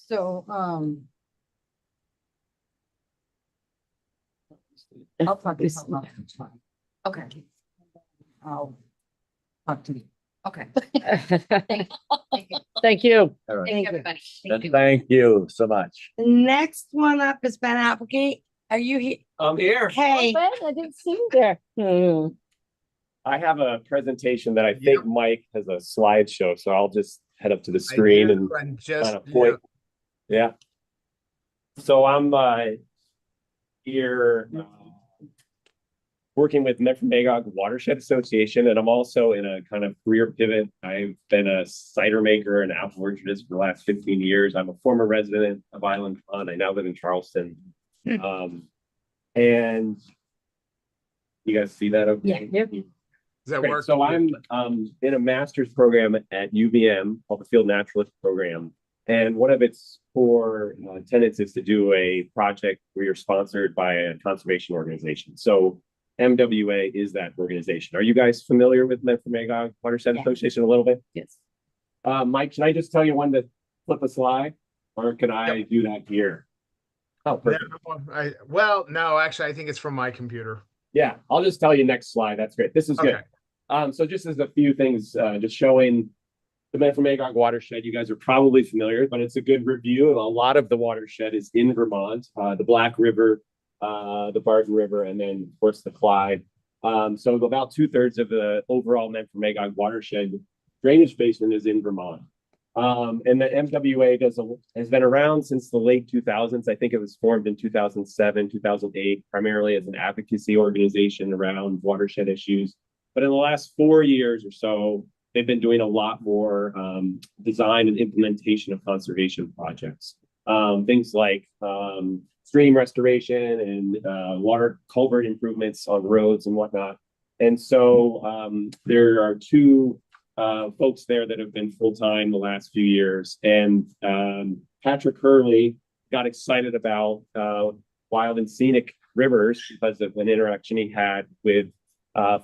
So, I'll talk to someone. Okay, I'll talk to you. okay. Thank you. All right. Thank you, everybody. And thank you so much. The next one up is Ben Applegate. Are you here? I'm here. Hey, Ben, I didn't see you there. I have a presentation that I Yep. think Mike has a slideshow, so I'll just head up to the screen I and do, and just, kind of point. Yeah. So I'm here working with Metro Magog Watershed Association, and I'm also in a kind of career pivot. I've been a cider maker and apple orchardist for the last 15 years. I'm a former resident of Island Pond. I now live in Charleston. And you guys see that? Okay. Yeah. does that Great. work? So I'm in a master's program at UVM called the Field Naturalist Program. And one of its core tenets is to do a project where you're sponsored by a conservation organization. So MWA is that organization. Are you guys familiar with Memphremagog Watershed Yeah. Association a little bit? Yes. Mike, can I just tell you when to flip a slide, or can I do that here? Oh, perfect. Well, no, actually, I think it's from my computer. Yeah, I'll just tell you next slide. That's great. This is good. Okay. So just as a few things, just showing the Memphremagog watershed, you guys are probably familiar, but it's a good review. A lot of the watershed is in Vermont, the Black River, the Barton River, and then of course the Clyde. So about 2/3 of the overall Memphremagog watershed drainage basin is in Vermont. And the MWA has been around since the late 2000s. I think it was formed in 2007, 2008, primarily as an advocacy organization around watershed issues. But in the last 4 years or so, they've been doing a lot more design and implementation of conservation projects. Things like stream restoration and water culvert improvements on roads and whatnot. And so there are two folks there that have been full-time the last few years. And Patrick Hurley got excited about wild and scenic rivers because of an interaction he had with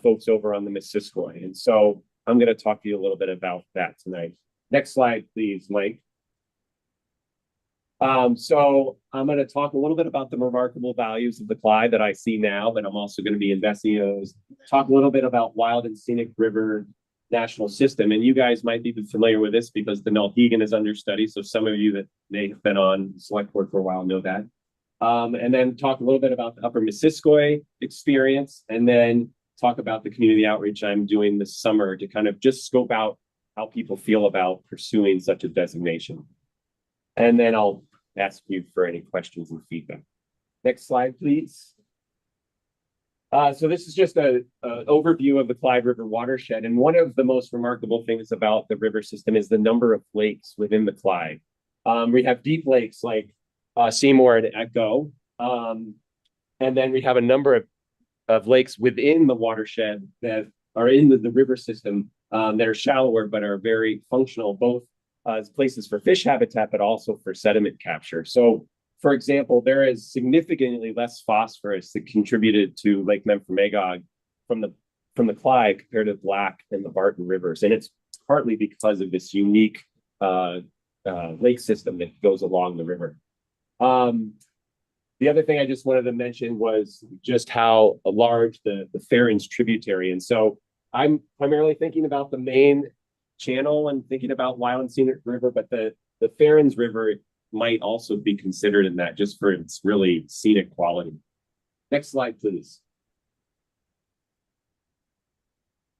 folks over on the Missisquoi. And so I'm going to talk to you a little bit about that tonight. Next slide, please, Mike. So I'm going to talk a little bit about the remarkable values of the Clyde that I see now, but I'm also going to be investing in those. Talk a little bit about wild and scenic river national system. And you guys might be familiar with this because the Nulhegan is under study. So some of you that may have been on Selectboard for a while know that. And then talk a little bit about the Upper Missisquoi experience, and then talk about the community outreach I'm doing this summer to kind of just scope out how people feel about pursuing such a designation. And then I'll ask you for any questions and feedback. Next slide, please. So this is just an overview of the Clyde River watershed. And one of the most remarkable things about the river system is the number of lakes within the Clyde. We have deep lakes like Seymour and Echo. And then we have a number of lakes within the watershed that are in the river system that are shallower, but are very functional, both as places for fish habitat, but also for sediment capture. So, for example, there is significantly less phosphorus that contributed to Lake Memphremagog from the Clyde compared to the Black and the Barton rivers. And it's partly because of this unique lake system that goes along the river. The other thing I just wanted to mention was just how large the Ferens tributary. And so I'm primarily thinking about the main channel and thinking about Wild and Scenic River, but the Ferens River might also be considered in that just for its really scenic quality. Next slide, please.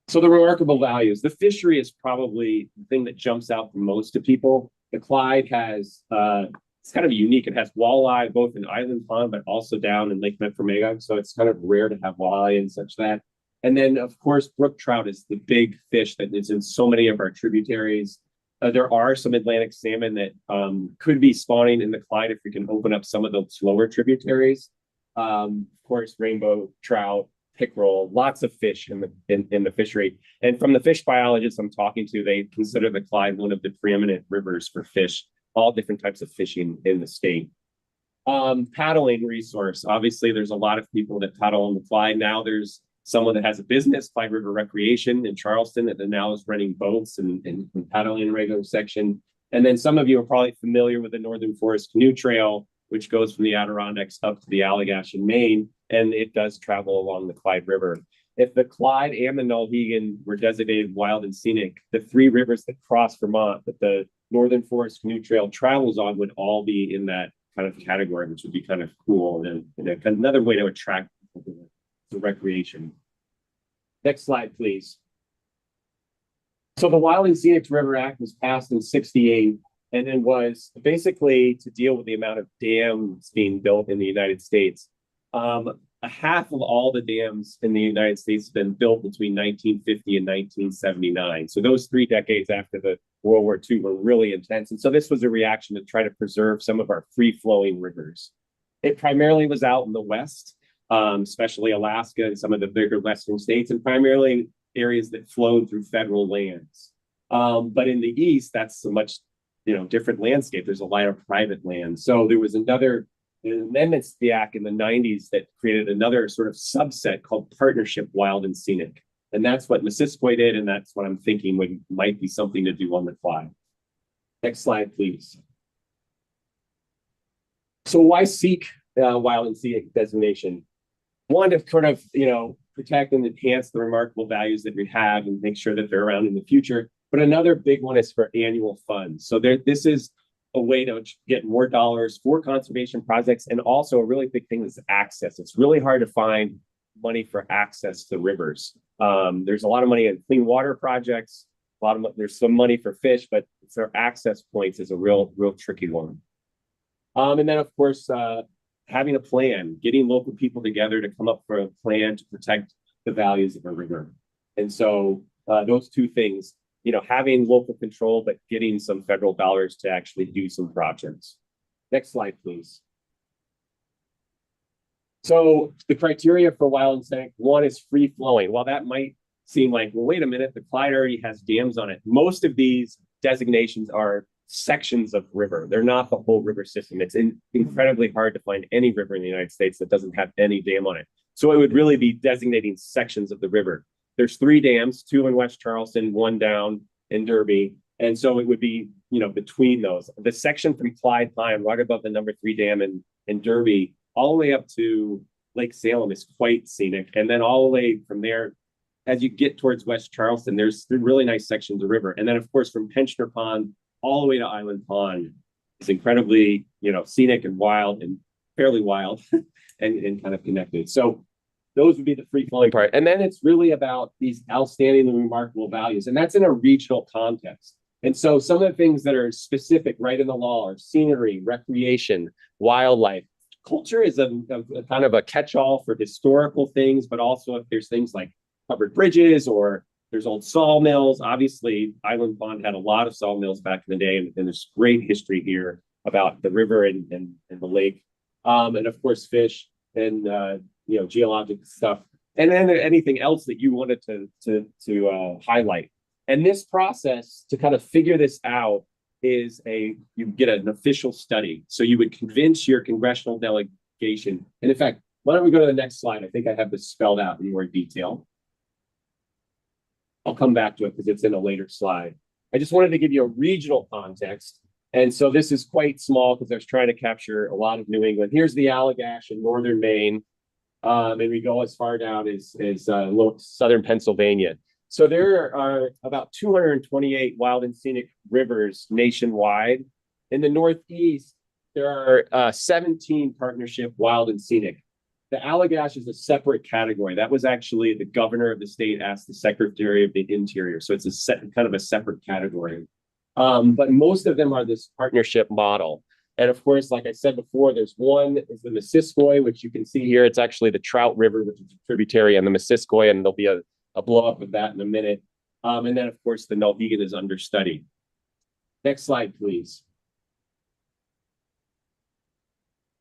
So the remarkable values. The fishery is probably the thing that jumps out the most to people. The Clyde has, it's kind of unique. It has walleye, both in Island Pond, but also down in Lake Memphremagog. So it's kind of rare to have walleye and such that. And then, of course, brook trout is the big fish that is in so many of our tributaries. There are some Atlantic salmon that could be spawning in the Clyde if we can open up some of those lower tributaries. Of course, rainbow trout, pickerel, lots of fish in the fishery. And from the fish biologists I'm talking to, they consider the Clyde one of the preeminent rivers for fish, all different types of fishing in the state. Paddling resource. Obviously, there's a lot of people that paddle on the Clyde. Now there's someone that has a business, Clyde River Recreation in Charleston, that now is running boats and paddling in regular section. And then some of you are probably familiar with the Northern Forest Canoe Trail, which goes from the Adirondacks up to the Allagash in Maine, and it does travel along the Clyde River. If the Clyde and the Nulhegan were designated wild and scenic, the three rivers that cross Vermont that the Northern Forest Canoe Trail travels on would all be in that kind of category, which would be kind of cool and another way to attract people to recreation. Next slide, please. So the Wild and Scenic River Act was passed in '68, and it was basically to deal with the amount of dams being built in the United States. Half of all the dams in the United States have been built between 1950 and 1979. So those 3 decades after the World War II were really intense. And so this was a reaction to try to preserve some of our free-flowing rivers. It primarily was out in the West, especially Alaska and some of the bigger Western states, and primarily areas that flowed through federal lands. But in the East, that's a much different landscape. There's a lot of private land. So there was another amendments to the act in the 90s that created another sort of subset called Partnership Wild and Scenic. And that's what Missisquoi did, and that's what I'm thinking might be something to do on the fly. Next slide, please. So why seek wild and scenic designation? One, to sort of, protect and enhance the remarkable values that we have and make sure that they're around in the future. But another big one is for annual funds. So this is a way to get more dollars for conservation projects. And also a really big thing is access. It's really hard to find money for access to rivers. There's a lot of money in clean water projects. There's some money for fish, but their access points is a real tricky one. And then of course, having a plan, getting local people together to come up for a plan to protect the values of a river. And so those two things, having local control, but getting some federal dollars to actually do some projects. Next slide, please. So the criteria for wild and scenic, one is free flowing. While that might seem like, well, wait a minute, the Clyde already has dams on it. Most of these designations are sections of river. They're not the whole river system. It's incredibly hard to find any river in the United States that doesn't have any dam on it. So it would really be designating sections of the river. There's 3 dams, 2 in West Charleston, 1 down in Derby. And so it would be, between those. The section from Clyde Pine, right above the number 3 dam in Derby, all the way up to Lake Salem is quite scenic. And then all the way from there, as you get towards West Charleston, there's really nice sections of river. And then of course, from Pensioner Pond all the way to Island Pond, it's incredibly, scenic and wild and fairly wild and kind of connected. So those would be the free flowing part. And then it's really about these outstanding and remarkable values. And that's in a regional context. And so some of the things that are specific right in the law are scenery, recreation, wildlife. Culture is a kind of a catch-all for historical things, but also if there's things like covered bridges or there's old sawmills. Obviously, Island Pond had a lot of sawmills back in the day, and there's great history here about the river and the lake. And of course, fish and geologic stuff, and then anything else that you wanted to highlight. And this process to kind of figure this out is you get an official study. So you would convince your congressional delegation. And in fact, why don't we go to the next slide? I think I have this spelled out in more detail. I'll come back to it because it's in a later slide. I just wanted to give you a regional context. And so this is quite small because I was trying to capture a lot of New England. Here's the Allagash in northern Maine. And we go as far down as southern Pennsylvania. So there are about 228 wild and scenic rivers nationwide. In the Northeast, there are 17 partnership wild and scenic. The Allagash is a separate category. That was actually the governor of the state asked the Secretary of the Interior. So it's kind of a separate category. But most of them are this partnership model. And of course, like I said before, there's one is the Missisquoi, which you can see here. It's actually the Trout River, which is a tributary, and the Missisquoi, and there'll be a blow up of that in a minute. And then, of course, the Nulhegan is under study. Next slide, please.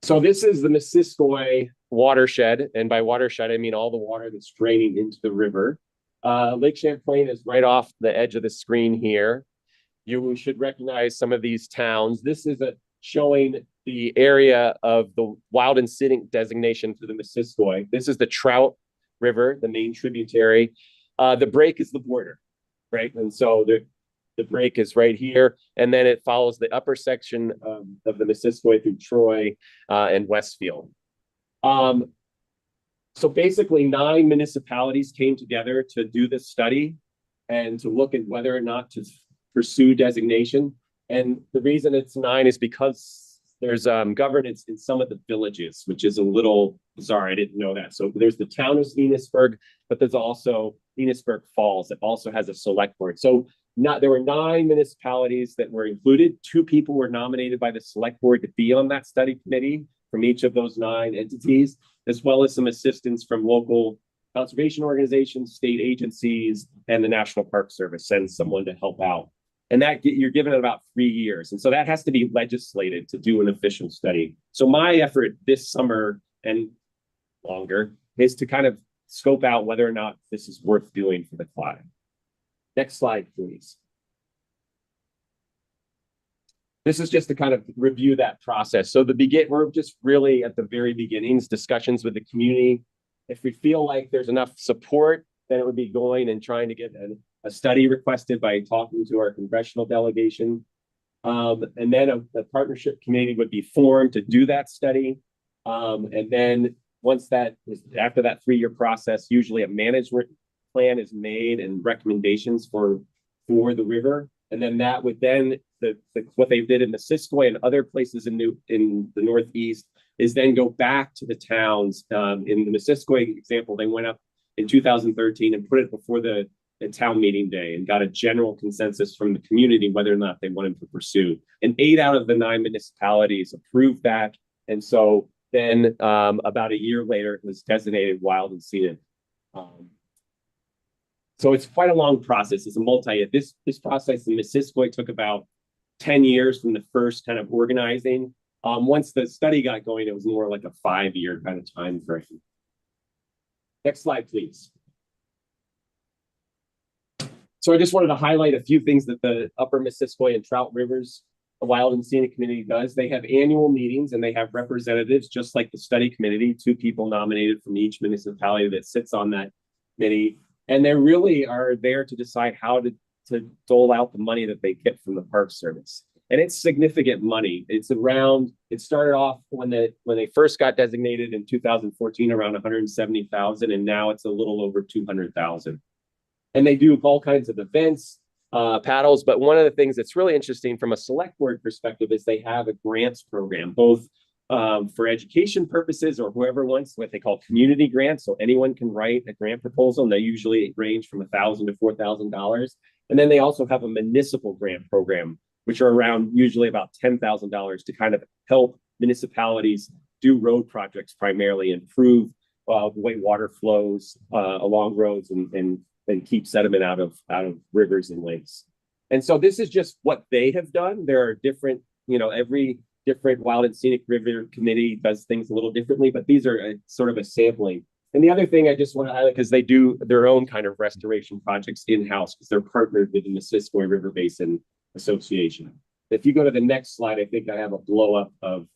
So this is the Missisquoi watershed. And by watershed, I mean all the water that's draining into the river. Lake Champlain is right off the edge of the screen here. You should recognize some of these towns. This is showing the area of the wild and scenic designation for the Missisquoi. This is the Trout River, the main tributary. The break is the border, right? And so the break is right here. And then it follows the upper section of the Missisquoi through Troy and Westfield. So basically 9 municipalities came together to do this study and to look at whether or not to pursue designation. And the reason it's 9 is because there's governance in some of the villages, which is a little bizarre. I didn't know that. So there's the town of Enosburg, but there's also Enosburg Falls that also has a select board. So there were 9 municipalities that were included. 2 people were nominated by the select board to be on that study committee from each of those 9 entities, as well as some assistance from local conservation organizations, state agencies, and the National Park Service sends someone to help out. And that you're given it about 3 years. And so that has to be legislated to do an official study. So my effort this summer and longer is to kind of scope out whether or not this is worth doing for the Clyde. Next slide, please. This is just to kind of review that process. So we're just really at the very beginnings, discussions with the community. If we feel like there's enough support, then it would be going and trying to get a study requested by talking to our congressional delegation. And then a partnership committee would be formed to do that study. And then once after that 3-year process, usually a management plan is made and recommendations for the river. And then that would what they did in the Missisquoi and other places in the Northeast is then go back to the towns. In the Missisquoi example, they went up in 2013 and put it before the town meeting day and got a general consensus from the community whether or not they wanted to pursue. And 8 out of the 9 municipalities approved that. And so then about a year later, it was designated wild and scenic. So it's quite a long process. It's a multi-year. This process in Missisquoi took about 10 years from the first kind of organizing. Once the study got going, it was more like a 5-year kind of time frame. Next slide, please. So I just wanted to highlight a few things that the Upper Missisquoi and Trout Rivers Wild and Scenic Committee does. They have annual meetings and they have representatives, just like the study committee, 2 people nominated from each municipality that sits on that committee. And they really are there to decide how to dole out the money that they get from the Park Service. And it's significant money. It started off when they first got designated in 2014, around 170,000, and now it's a little over 200,000. And they do all kinds of events, paddles. But one of the things that's really interesting from a select board perspective is they have a grants program, both for education purposes or whoever wants what they call community grants. So anyone can write a grant proposal, and they usually range from $1,000 to $4,000. And then they also have a municipal grant program, which are around usually about $10,000 to kind of help municipalities do road projects, primarily improve the way water flows along roads and keep sediment out of rivers and lakes. And so this is just what they have done. There are different, every different wild and scenic river committee does things a little differently, but these are sort of a sampling. And the other thing I just want to highlight, because they do their own kind of restoration projects in-house, because they're partnered with the Missisquoi River Basin Association. If you go to the next slide, I think I have a blow up of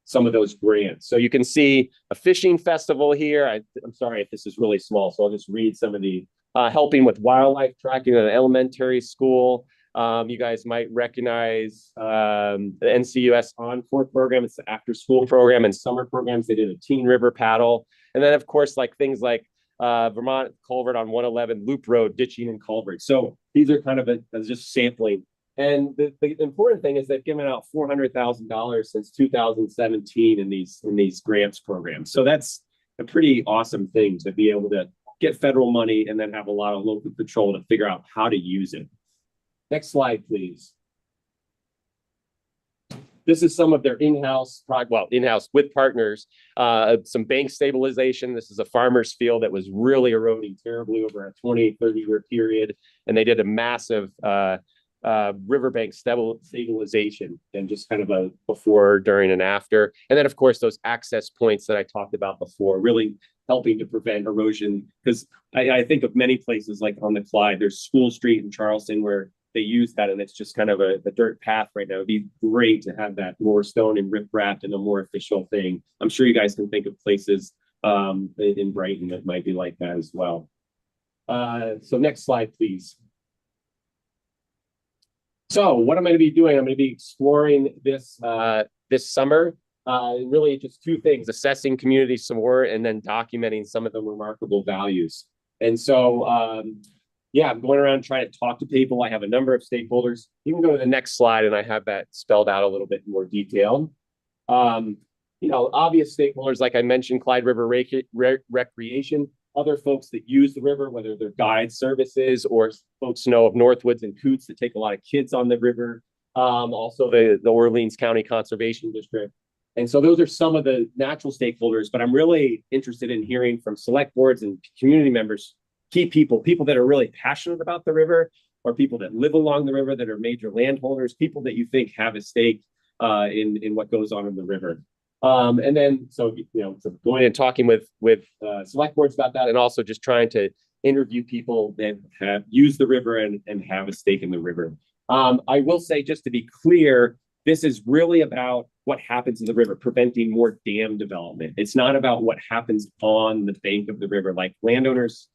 some of those grants. So you can see a fishing festival here. I'm sorry if this is really small, so I'll just read some of the helping with wildlife tracking at an elementary school. You guys might recognize the NCUS Encore program. It's the after school program and summer programs. They did a teen river paddle. And then of course, like things like Vermont culvert on 111 loop road, ditching and culvert. So these are kind of just sampling. And the important thing is they've given out $400,000 since 2017 in these grants programs. So that's a pretty awesome thing to be able to get federal money and then have a lot of local control to figure out how to use it. Next slide, please. This is some of their in-house with partners, some bank stabilization. This is a farmer's field that was really eroding terribly over a 20, 30-year period. And they did a massive riverbank stabilization and just kind of a before, during, and after. And then, of course, those access points that I talked about before, really helping to prevent erosion. Because I think of many places like on the Clyde, there's School Street in Charleston where they use that, and it's just kind of a dirt path right now. It'd be great to have that more stone and riprap and a more official thing. I'm sure you guys can think of places in Brighton that might be like that as well. So next slide, please. So what I'm going to be doing, I'm going to be exploring this this summer. Really just 2 things: assessing community support and then documenting some of the remarkable values. And so, yeah, I'm going around trying to talk to people. I have a number of stakeholders. You can go to the next slide and I have that spelled out a little bit more detailed. Obvious stakeholders, like I mentioned, Clyde River Recreation, other folks that use the river, whether they're guide services or folks know of Northwoods and Coots that take a lot of kids on the river. Also the Orleans County Conservation District. And so those are some of the natural stakeholders, but I'm really interested in hearing from select boards and community members, key people that are really passionate about the river, or people that live along the river that are major landholders, people that you think have a stake in what goes on in the river. And then, so going and talking with select boards about that, and also just trying to interview people that have used the river and have a stake in the river. I will say, just to be clear, This is really about what happens in the river, preventing more dam development. It's not about what happens on the bank of the river. Like landowners,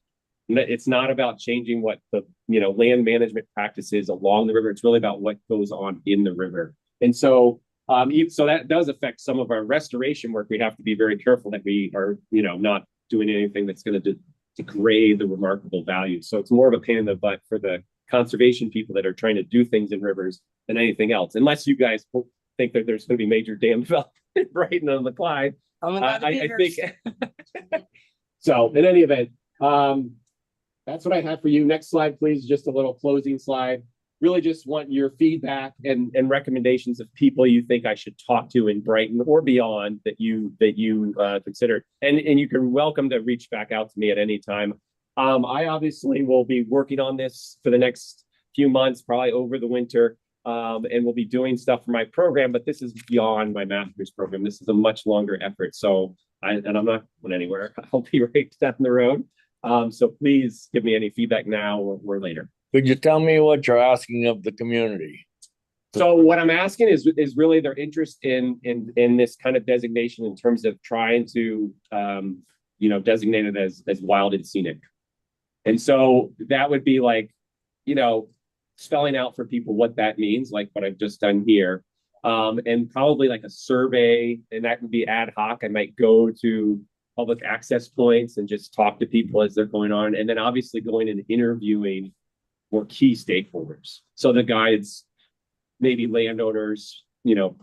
it's not about changing what the, land management practices along the river. It's really about what goes on in the river. And so, so that does affect some of our restoration work. We have to be very careful that we are, not doing anything that's going to degrade the remarkable value. So it's more of a pain in the butt for the conservation people that are trying to do things in rivers than anything else. Unless you guys think that there's going to be major dam development in Brighton on the Clyde. I think so. In any event, that's what I have for you. Next slide, please. Just a little closing slide. Really just want your feedback and recommendations of people you think I should talk to in Brighton or beyond that you consider. And you can welcome to reach back out to me at any time. I obviously will be working on this for the next few months, probably over the winter. And we'll be doing stuff for my program, but this is beyond my master's program. This is a much longer effort. So I'm not going anywhere. I'll be right down the road. So please give me any feedback now or later. Could you tell me what you're asking of the community? So what I'm asking is really their interest in this kind of designation in terms of trying to, designate it as wild and scenic. And so that would be like, spelling out for people what that means, like what I've just done here. And probably like a survey, and that would be ad hoc. I might go to public access points and just talk to people as they're going on. And then obviously going and interviewing more key stakeholders. So the guides, maybe landowners,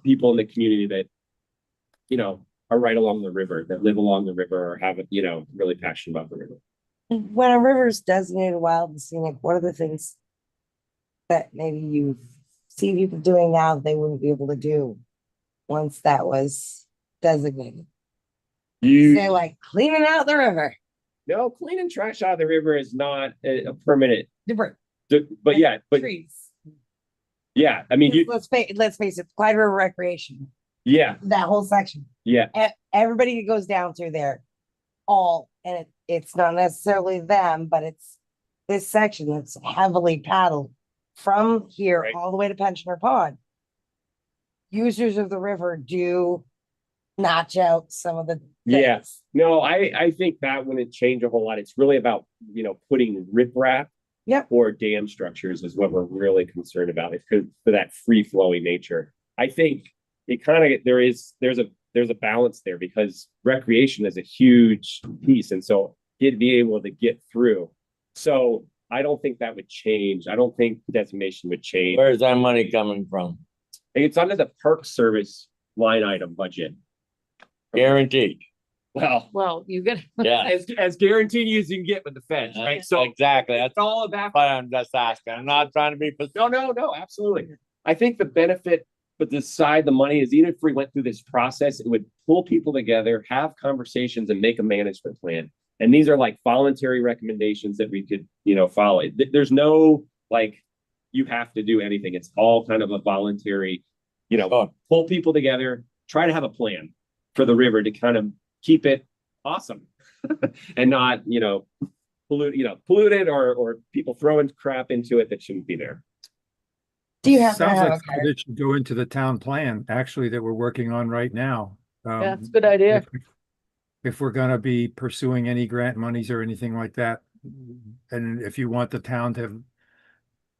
people in the community that, are right along the river, that live along the river or have, really passionate about the river. When a river is designated wild and scenic, what are the things that maybe you see people doing now that they wouldn't be able to do once that was designated? Say like cleaning out the river. No, cleaning trash out of the river is not a permanent. Different. But yeah, but trees. Yeah, I mean, let's face it, Clyde River Recreation. Yeah, that whole section. Yeah, everybody that goes down through there, and it's not necessarily them, but it's this section that's heavily paddled from here all the way to Pensioner Pond. Users of the river do notch out some of the things. Yes. No, I think that wouldn't change a whole lot. It's really about, putting riprap or dam structures is what we're really concerned about. It's for that free flowing nature. I think it kind of, there's a balance there because recreation is a huge piece. And so it'd be able to get through. So I don't think that would change. I don't think designation would change. Where's that money coming from? It's under the Park Service line item budget. Guaranteed. Well, you get as guaranteed as you can get with the feds, right? So exactly. That's all about. But I'm just asking. I'm not trying to be. No, absolutely. I think the benefit, but the money is even if we went through this process, it would pull people together, have conversations, and make a management plan. And these are like voluntary recommendations that we could, follow. There's no you have to do anything. It's all kind of a voluntary, pull people together, try to have a plan for the river to kind of keep it awesome and not, polluted or people throwing crap into it that shouldn't be there. Do you have Sounds like it should go into the town plan, actually, that we're working on right now. Yeah, it's a good idea. If we're gonna be pursuing any grant monies or anything like that, and if you want the town to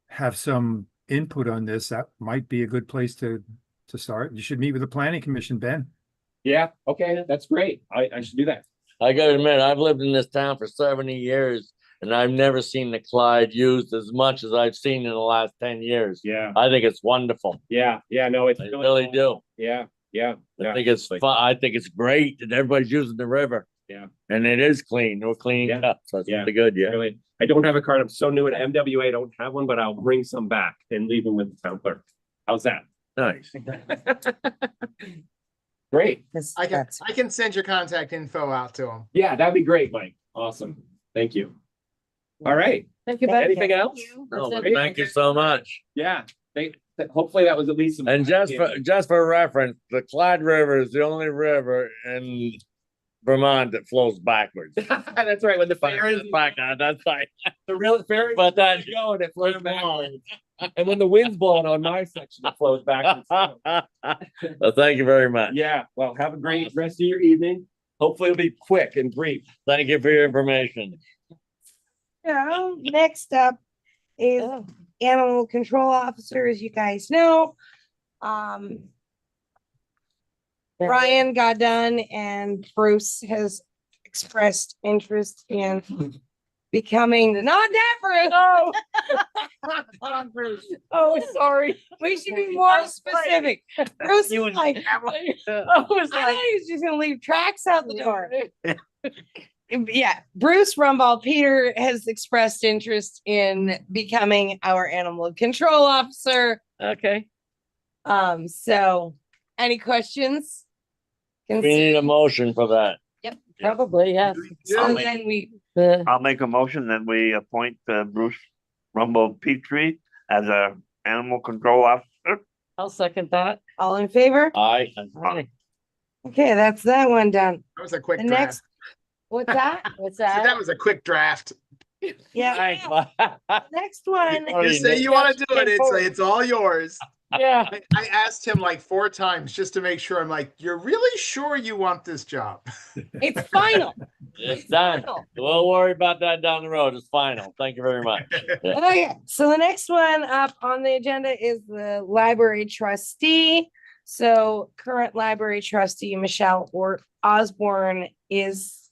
have some input on this, that might be a good place to start. You should meet with the planning commission, Ben. Yeah, okay, that's great. I should do that. I gotta admit, I've lived in this town for 70 years and I've never seen the Clyde used as much as I've seen in the last 10 years. Yeah. I think it's wonderful. Yeah, no, it's I really do. Yeah. I think it's fun. I think it's great that everybody's using the river. Yeah. And it is clean. No clean up. So it's really good. Yeah. Really. I don't have a card. I'm so new at MWA. I don't have one, but I'll bring some back and leave them with the town clerk. How's that? Nice. Great. I can send your contact info out to them. Yeah, that'd be great, Mike. Awesome. Thank you. All right. Thank you, Ben. Anything else? No, thank you so much. Yeah. Hopefully that was at least some. And just for reference, the Clyde River is the only river in Vermont that flows backwards. That's right, when the fair is, Back on that side. the real fair, But that- going, it flows backwards. And when the wind's blowing on my section, it flows backwards. too. Well, thank you very much. Yeah, well, have a great rest of your evening. Hopefully it'll be quick and brief. Thank you for your information. So next up is animal control officer, as you guys know. Brian got done and Bruce has expressed interest in becoming not that Bruce. Oh, sorry. We should be more specific. Bruce You is was- like, I was I like, thought he was just gonna leave tracks out the door. Yeah, Bruce Rumball Peter has expressed interest in becoming our animal control officer. okay. So any questions? We need a motion for that. Probably, yes. So then we, I'll make a motion that we appoint Bruce Rumble Petrie as a animal control officer. I'll second that. all in favor? Aye. Aye. Okay, that's that one done. That was a quick The draft. next, what's that? What's So that that? was a quick draft. Yeah, Thanks. next one. Already Just say know. you want to do it. forward. It's all yours. Yeah. I asked him like 4 times just to make sure. I'm like, you're really sure you want this job? It's final. It's done. We'll worry about that down the road. It's final. Thank you very much. Okay, so the next one up on the agenda is the library trustee. So current library trustee Michelle Osborne has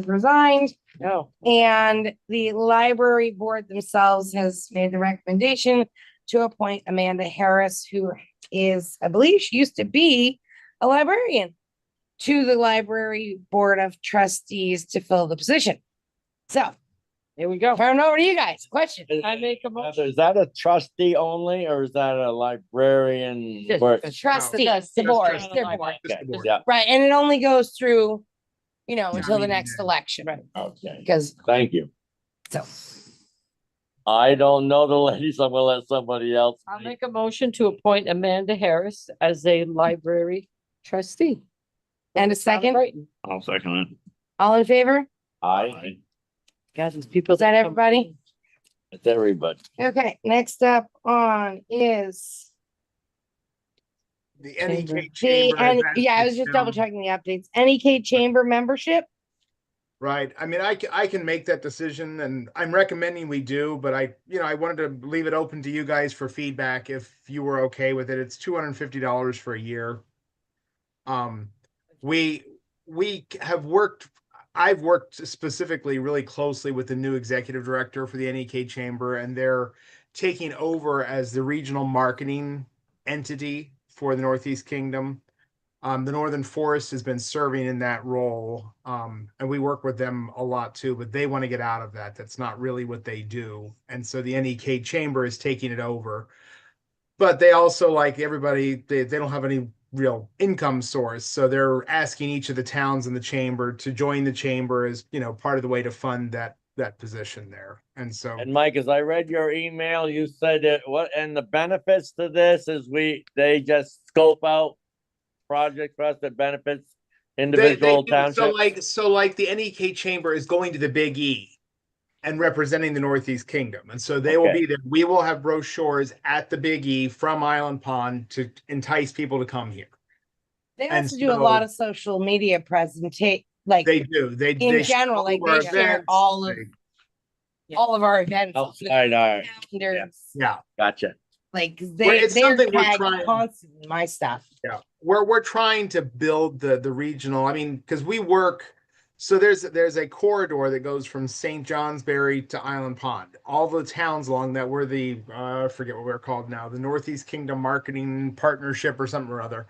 resigned. No. And the library board themselves has made the recommendation to appoint Amanda Harris, who is, I believe she used to be a librarian, to the library board of trustees to fill the position. So Here we go. turn it over to you guys. Question. I make a motion. Is that a trustee only or is that a librarian? Just- work? Trustee, Just- the board, just their the board. Just the board. Yeah, Right, and it only goes through, until the meeting next day. election. Right. okay. Because, Thank you. so, I don't know the ladies. I'm gonna let somebody else. I'll make a motion to appoint Amanda Harris as a library trustee. and a second, Brighton. I'll second it. all in favor? Aye. God, these people. Is that everybody? It's everybody. Okay, next up on is The NEK the, chamber. and has yeah, I asked was just them- double checking the updates. NEK chamber membership. Right. I mean, I can make that decision and I'm recommending we do, but I wanted to leave it open to you guys for feedback if you were okay with it. It's $250 for a year. We have worked, I've worked specifically really closely with the new executive director for the NEK chamber, and they're taking over as the regional marketing entity for the Northeast Kingdom. The Northern Forest has been serving in that role, and we work with them a lot too, but they want to get out of that. That's not really what they do. And so the NEK chamber is taking it over. But they also, like everybody, they don't have any real income source. So they're asking each of the towns in the chamber to join the chamber as, part of the way to fund that position there. And so And Mike, as I read your email, you said that and the benefits to this is they just scope out project for us that benefits individual do. townships. So like the NEK chamber is going to the Big E and representing the Northeast Kingdom. And so they will Okay. be there. We will have brochures at the Big E from Island Pond to entice people to come here. They And also do a so- lot of social media presentation, like They do. They in general, like they share all of our events. Outside, all right, calendars, Yeah. gotcha. like Well, they're it's something we're tagged trying- constantly, my stuff. Yeah, we're trying to build the regional. I mean, because we work. So there's a corridor that goes from St. Johnsbury to Island Pond. All the towns along that were the I forget what we're called now, the Northeast Kingdom Marketing Partnership or something or other.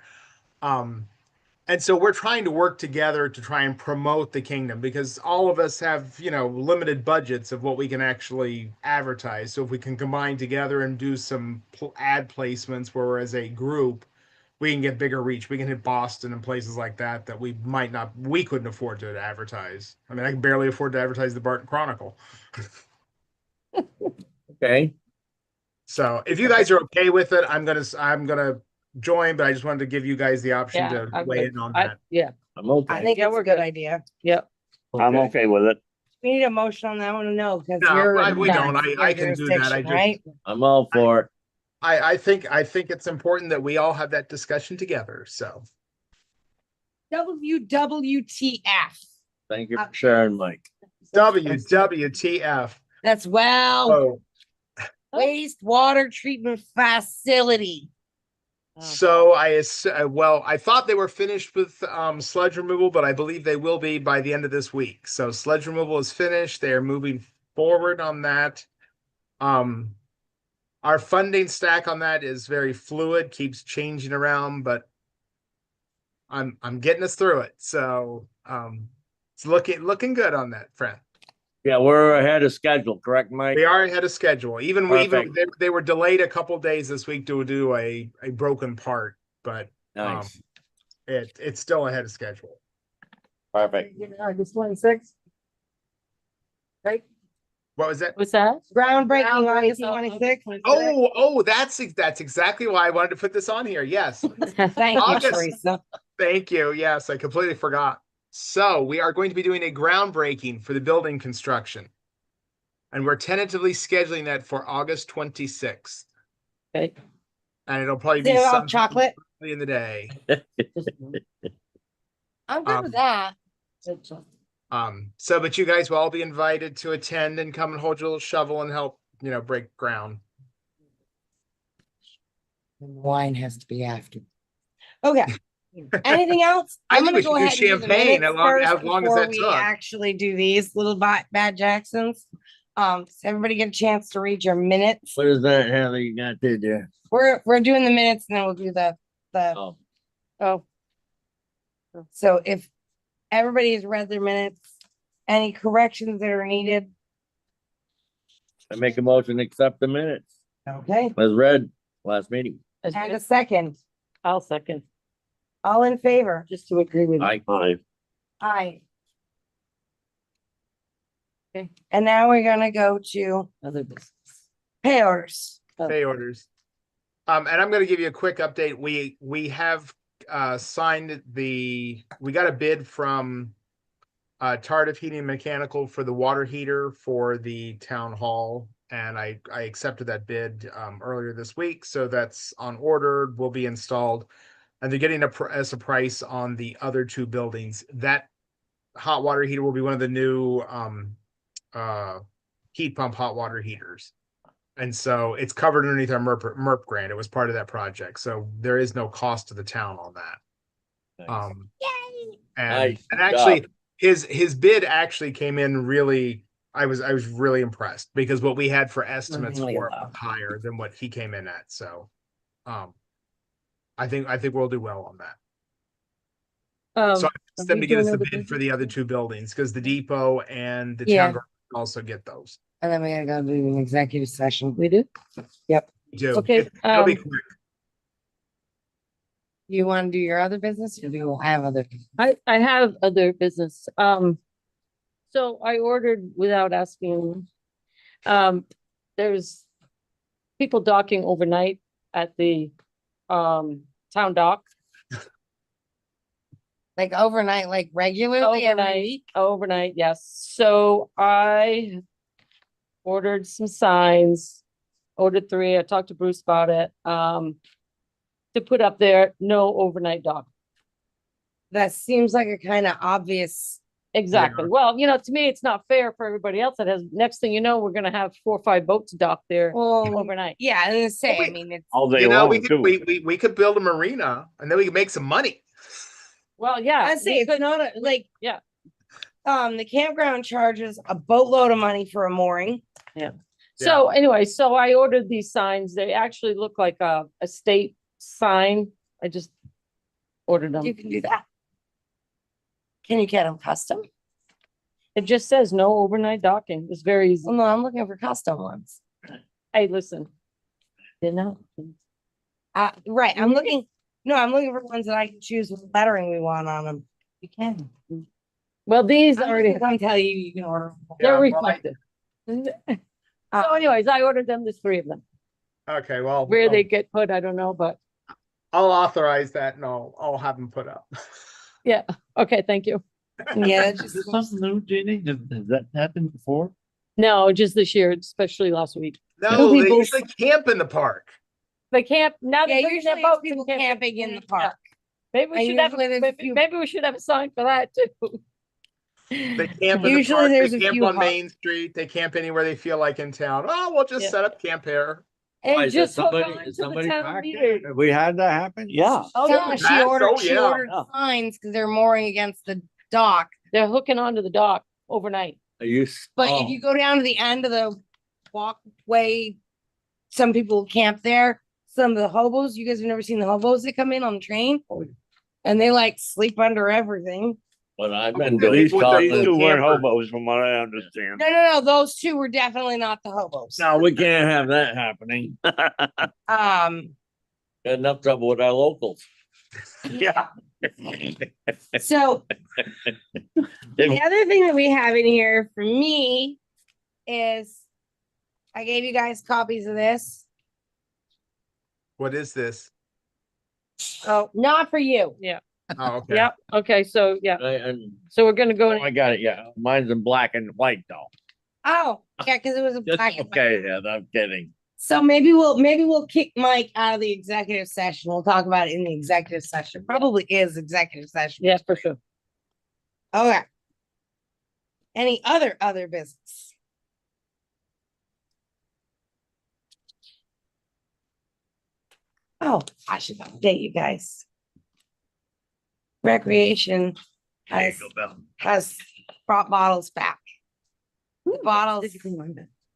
And so we're trying to work together to try and promote the kingdom because all of us have, limited budgets of what we can actually advertise. So if we can combine together and do some ad placements where we're as a group, we can get bigger reach. We can hit Boston and places like that we couldn't afford to advertise. I mean, I can barely afford to advertise the Barton Chronicle. Okay, So if you guys are okay with it, I'm gonna join, but I just wanted to give you guys the option Yeah, to I'm weigh good. in on I- that. Yeah, I'm okay. I think Yeah, it's we're a good good. idea. Yep. I'm okay with it. We need a motion on that one to know, because No, you're. we don't. not I in can do that. I jurisdiction, just- Right? I'm all for it. I think it's important that we all have that discussion together, so. WWTF. Thank you for sharing, Mike. WWTF. That's well, Oh, wastewater treatment facility. so I thought they were finished with sludge removal, but I believe they will be by the end of this week. So sludge removal is finished. They are moving forward on that. Our funding stack on that is very fluid, keeps changing around, but I'm getting us through it. So it's looking good on that, friend. Yeah, we're ahead of schedule, correct, Mike? We are ahead of schedule. Even Perfect. they were delayed a couple days this week to do a broken part, but Nice. it's still ahead of schedule. Perfect. August 26th. Right? What was that? What's that? Groundbreaking August Groundbreaking, 26th. Oh, that's exactly why I wanted to put this on here. Yes. Thank you, August. Teresa. Thank you. Yes, I completely forgot. So we are going to be doing a groundbreaking for the building construction. And we're tentatively scheduling that for August 26th. Okay. And it'll probably Is be it all sometime chocolate? early in the day. I'm good with that. So but you guys will all be invited to attend and come and hold your little shovel and help, break ground. Wine has to be after. Okay. Anything else? I I'm think gonna we go should do ahead and do the champagne minutes as long- first as long as before that we took. actually do these little bad Jacksons. Does everybody get a chance to read your minutes? What is that, Heather, you got there? We're doing the minutes and then we'll do the, Oh, Oh, so if everybody has read their minutes, any corrections that are needed, I make a motion to accept the minutes okay, as read last meeting. as and a good. second, I'll second, all in favor? just to agree with. I, Aye. Okay. And now we're gonna go to Other business. pay orders. Pay orders. And I'm gonna give you a quick update. We have signed we got a bid from Tardif Heating and Mechanical for the water heater for the town hall. And I accepted that bid earlier this week. So that's on order, will be installed. And they're getting a price on the other two buildings. That hot water heater will be one of the new heat pump hot water heaters. And so it's covered underneath our MERP grant. It was part of that project. So there is no cost to the town on that. Nice. And Nice actually job. his bid actually came in really, I was really impressed because what we had for estimates Really for low. higher than what he came in at. So I think we'll do well on that. So I asked them to get us a bid for the other two buildings because the depot and the Yeah. town garage also get those. And then we gotta go do an executive session. We do? Yep. Do. Okay, It'll be quick. You wanna do your other business or do you have other? I have other business. So I ordered without asking. There's people docking overnight at the town dock. Like overnight, like regularly every Overnight, week? overnight, yes. So I ordered some signs, ordered 3. I talked to Bruce about it. To put up there, no overnight dock. That seems like a kind of obvious. Exactly. Well, to me, it's not fair for everybody else that has, next thing you know, we're gonna have 4 or 5 boats docked there Well, overnight. yeah, I was gonna say, Well, I mean, it's. all day We long could too. we could build a marina and then we could make some money. Well, yeah. I say we it's could- not a, like. yeah. The campground charges a boatload of money for a mooring. So anyway, so I ordered these signs. They actually look like a state sign. I just ordered them. You can do that. Can you get them custom? It just says no overnight docking. It's very easy. Well, no, I'm looking for custom ones. Hey, listen. You know, Right, I'm looking for ones that I can choose what lettering we want on them. you can. Well, these already, I'm telling you, you can order. they're Yeah, well, reflective. So anyways, I ordered them. There's 3 of them. Okay, well, Where they get put, I don't know, but I'll authorize that and I'll have them put up. Okay, thank you. Yeah, Is this something new, Jeannie? Has that happened before? No, just this year, especially last week. No, they people- usually camp in the park. They camp, now Yeah, they're bringing usually their it's boats people and camping in the park. Maybe we And should have, usually there's a few- maybe we should have a sign for that too. They camp in the Usually park, there's they a camp few on hot- Main Street, they camp anywhere they feel like in town. Oh, we'll just Yeah. set up camp here. Why, And is there just hook somebody- on is to the somebody town parked meter. there? Have we had that happen? Yeah. Oh, So yeah, she That's- ordered, oh, she yeah. ordered Yeah. signs because they're mooring against the dock. they're hooking onto the dock overnight. Are you? But oh, if you go down to the end of the walkway, some people camp there. Some of the hobos, you guys have never seen the hobos that come in on the train? Oh, yeah. And they like sleep under everything. But I've been These to these with their These Scotland. two weren't campers. hobos from what I understand. No, those two were definitely not the hobos. No, we can't have that happening. Um, Got enough trouble with our locals. Yeah. so the other thing that we have in here for me is I gave you guys copies of this. What is this? Oh, not for you. Oh, okay. Yep, okay, so, yeah, And, so we're gonna go, oh, I got it, yeah. Mine's in black and white though. Oh, yeah, because it was a That's black and white. okay, yeah, I'm kidding. So maybe we'll kick Mike out of the executive session. We'll talk about it in the executive session. Probably is executive session. yeah, for sure. Okay. Any other business? Oh, I should update you guys. Recreation There you has, go, Bill. has brought bottles back. Bottles.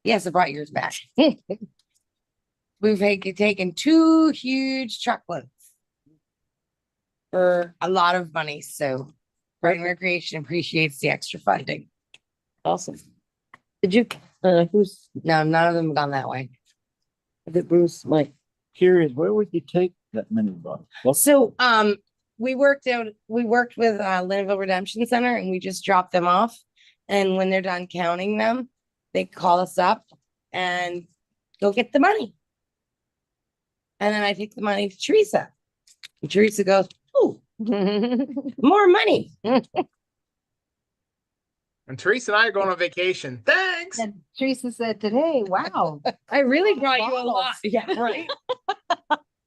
Yes, I brought yours back. We've taken 2 huge truckloads for a lot of money, so Brighton Recreation appreciates the extra funding. Awesome. Did you, who's, No, none of them have gone that way. did Bruce, Mike? Curious, where would you take that many bucks? Well, So, we worked with Linville Redemption Center and we just dropped them off. And when they're done counting them, they call us up and go get the money. And then I take the money to Teresa. And Teresa goes, "Ooh, more money." And Teresa and I are going on vacation. Thanks. And Teresa said today, wow. I really brought you a lot. Yeah, right.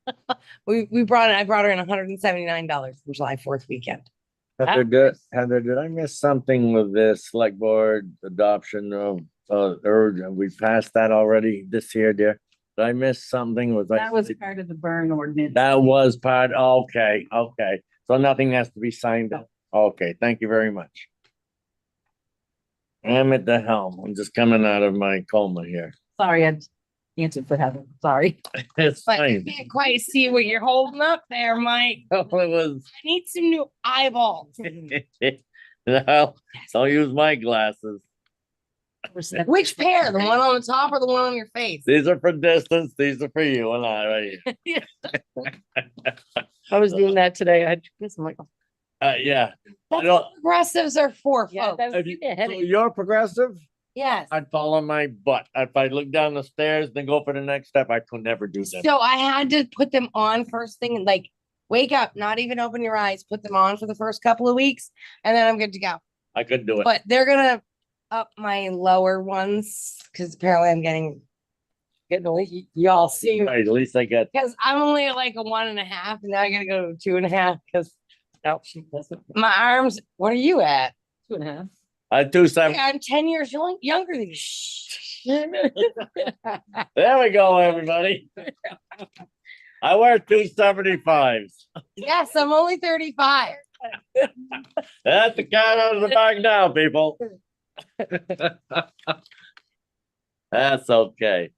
I brought her in $179 from July 4th weekend. Heather, did I miss something with this select board adoption of, or we passed that already this year, dear? Did I miss something? That was part of the burn ordinance. That was part, okay. So nothing has to be signed up. Okay, thank you very much. I'm at the helm. I'm just coming out of my coma here. Sorry, I answered for Heather. Sorry. It's But I fine. can't quite see what you're holding up there, Mike. It was, I need some new eyeballs. no, don't use my glasses. Which pair? The one on the top or the one on your face? These are for distance. These are for you and I right here. I was doing that today. I guess I'm like, oh, Yeah. I That's don't, what progressives are for, yeah, folks. that was giving me a so headache. you're progressive? Yes. I'd fall on my butt. If I look down the stairs, then go for the next step, I could never do that. So I had to put them on first thing, like wake up, not even open your eyes, put them on for the first couple of weeks, and then I'm good to go. I couldn't do it. But they're gonna up my lower ones because apparently I'm getting old. Y'all see, Right, at least I get, because I'm only at like a 1.5, and now I gotta go to 2.5 because No, she doesn't. my arms. What are you at? 2.5. I do some, Yeah, I'm 10 years younger than you. there we go, everybody. I wear 275s. Yes, I'm only 35. That's the cat out of the bag now, people. That's okay.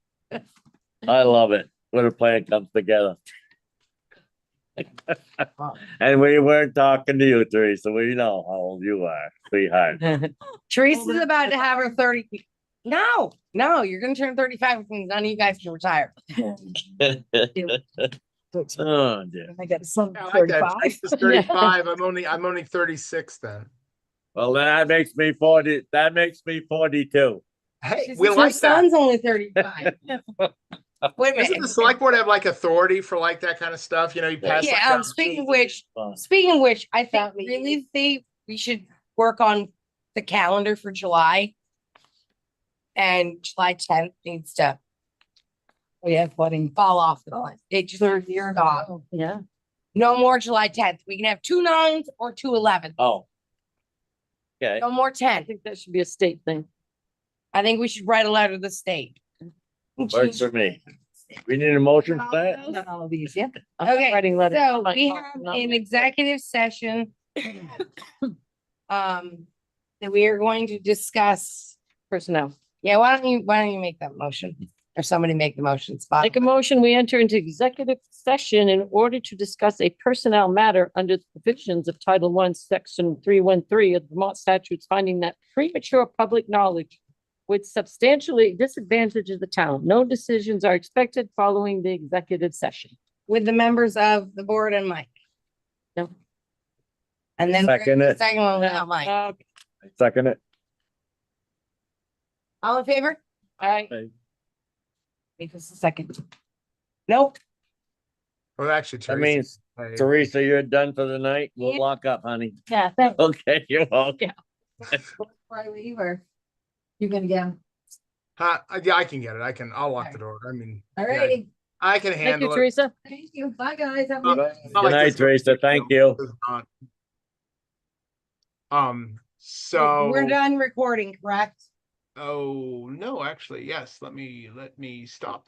I love it when a plan comes together. And we weren't talking to you, Teresa. We know how old you are, sweetheart. Teresa's about to have her 30. No, you're gonna turn 35 when none of you guys can retire. Oh, dear. I got some I like that. 35. Teresa's 35. I'm only 36 then. Well, then that makes me 40. That makes me 42. Hey, She we says her like that. son's only 35. Wait a Doesn't minute. the select board have like authority for like that kind of stuff? You know, you pass. like Yeah, that- speaking of which, I think really we should work on the calendar for July. And July 10th needs to Oh, yeah, flooding. fall off the line. It just stop. Yeah. No more July 10th. We can have 2 9s or 2 11s. Oh. Okay, No more I 10. think that should be a state thing. I think we should write a letter to the state. works for me. We need a motion for that? Not all of these, yeah. Okay, Writing letters. So Like, we oh, have no. an executive session. That we are going to discuss. Personnel. Yeah, why don't you make that motion? Or somebody make the motion. It's fine. Make a motion, we enter into executive session in order to discuss a personnel matter under the provisions of Title I, Section 313 of the Vermont statutes, finding that premature public knowledge would substantially disadvantage the town. No decisions are expected following the executive session. With the members of the board and Mike. No. And then. Second it. Second one without Mike. Second it. All in favor? I, Wait just a second. Nope. Well, actually, That Teresa, means, I- Teresa, you're done for the night. We'll Yeah. lock up, honey. yeah, thank Okay, you're welcome. Before I leave, or you're gonna get them? yeah, I can get it. I'll lock the door. I mean, All yeah, righty. I can thank you, handle it. Teresa. Thank you. Bye, guys. Have a Uh, good- It's not Good like night, this is a Teresa. big Thank deal. you. This is not. So. We're done recording, correct? Oh, no, actually, yes. Let me stop.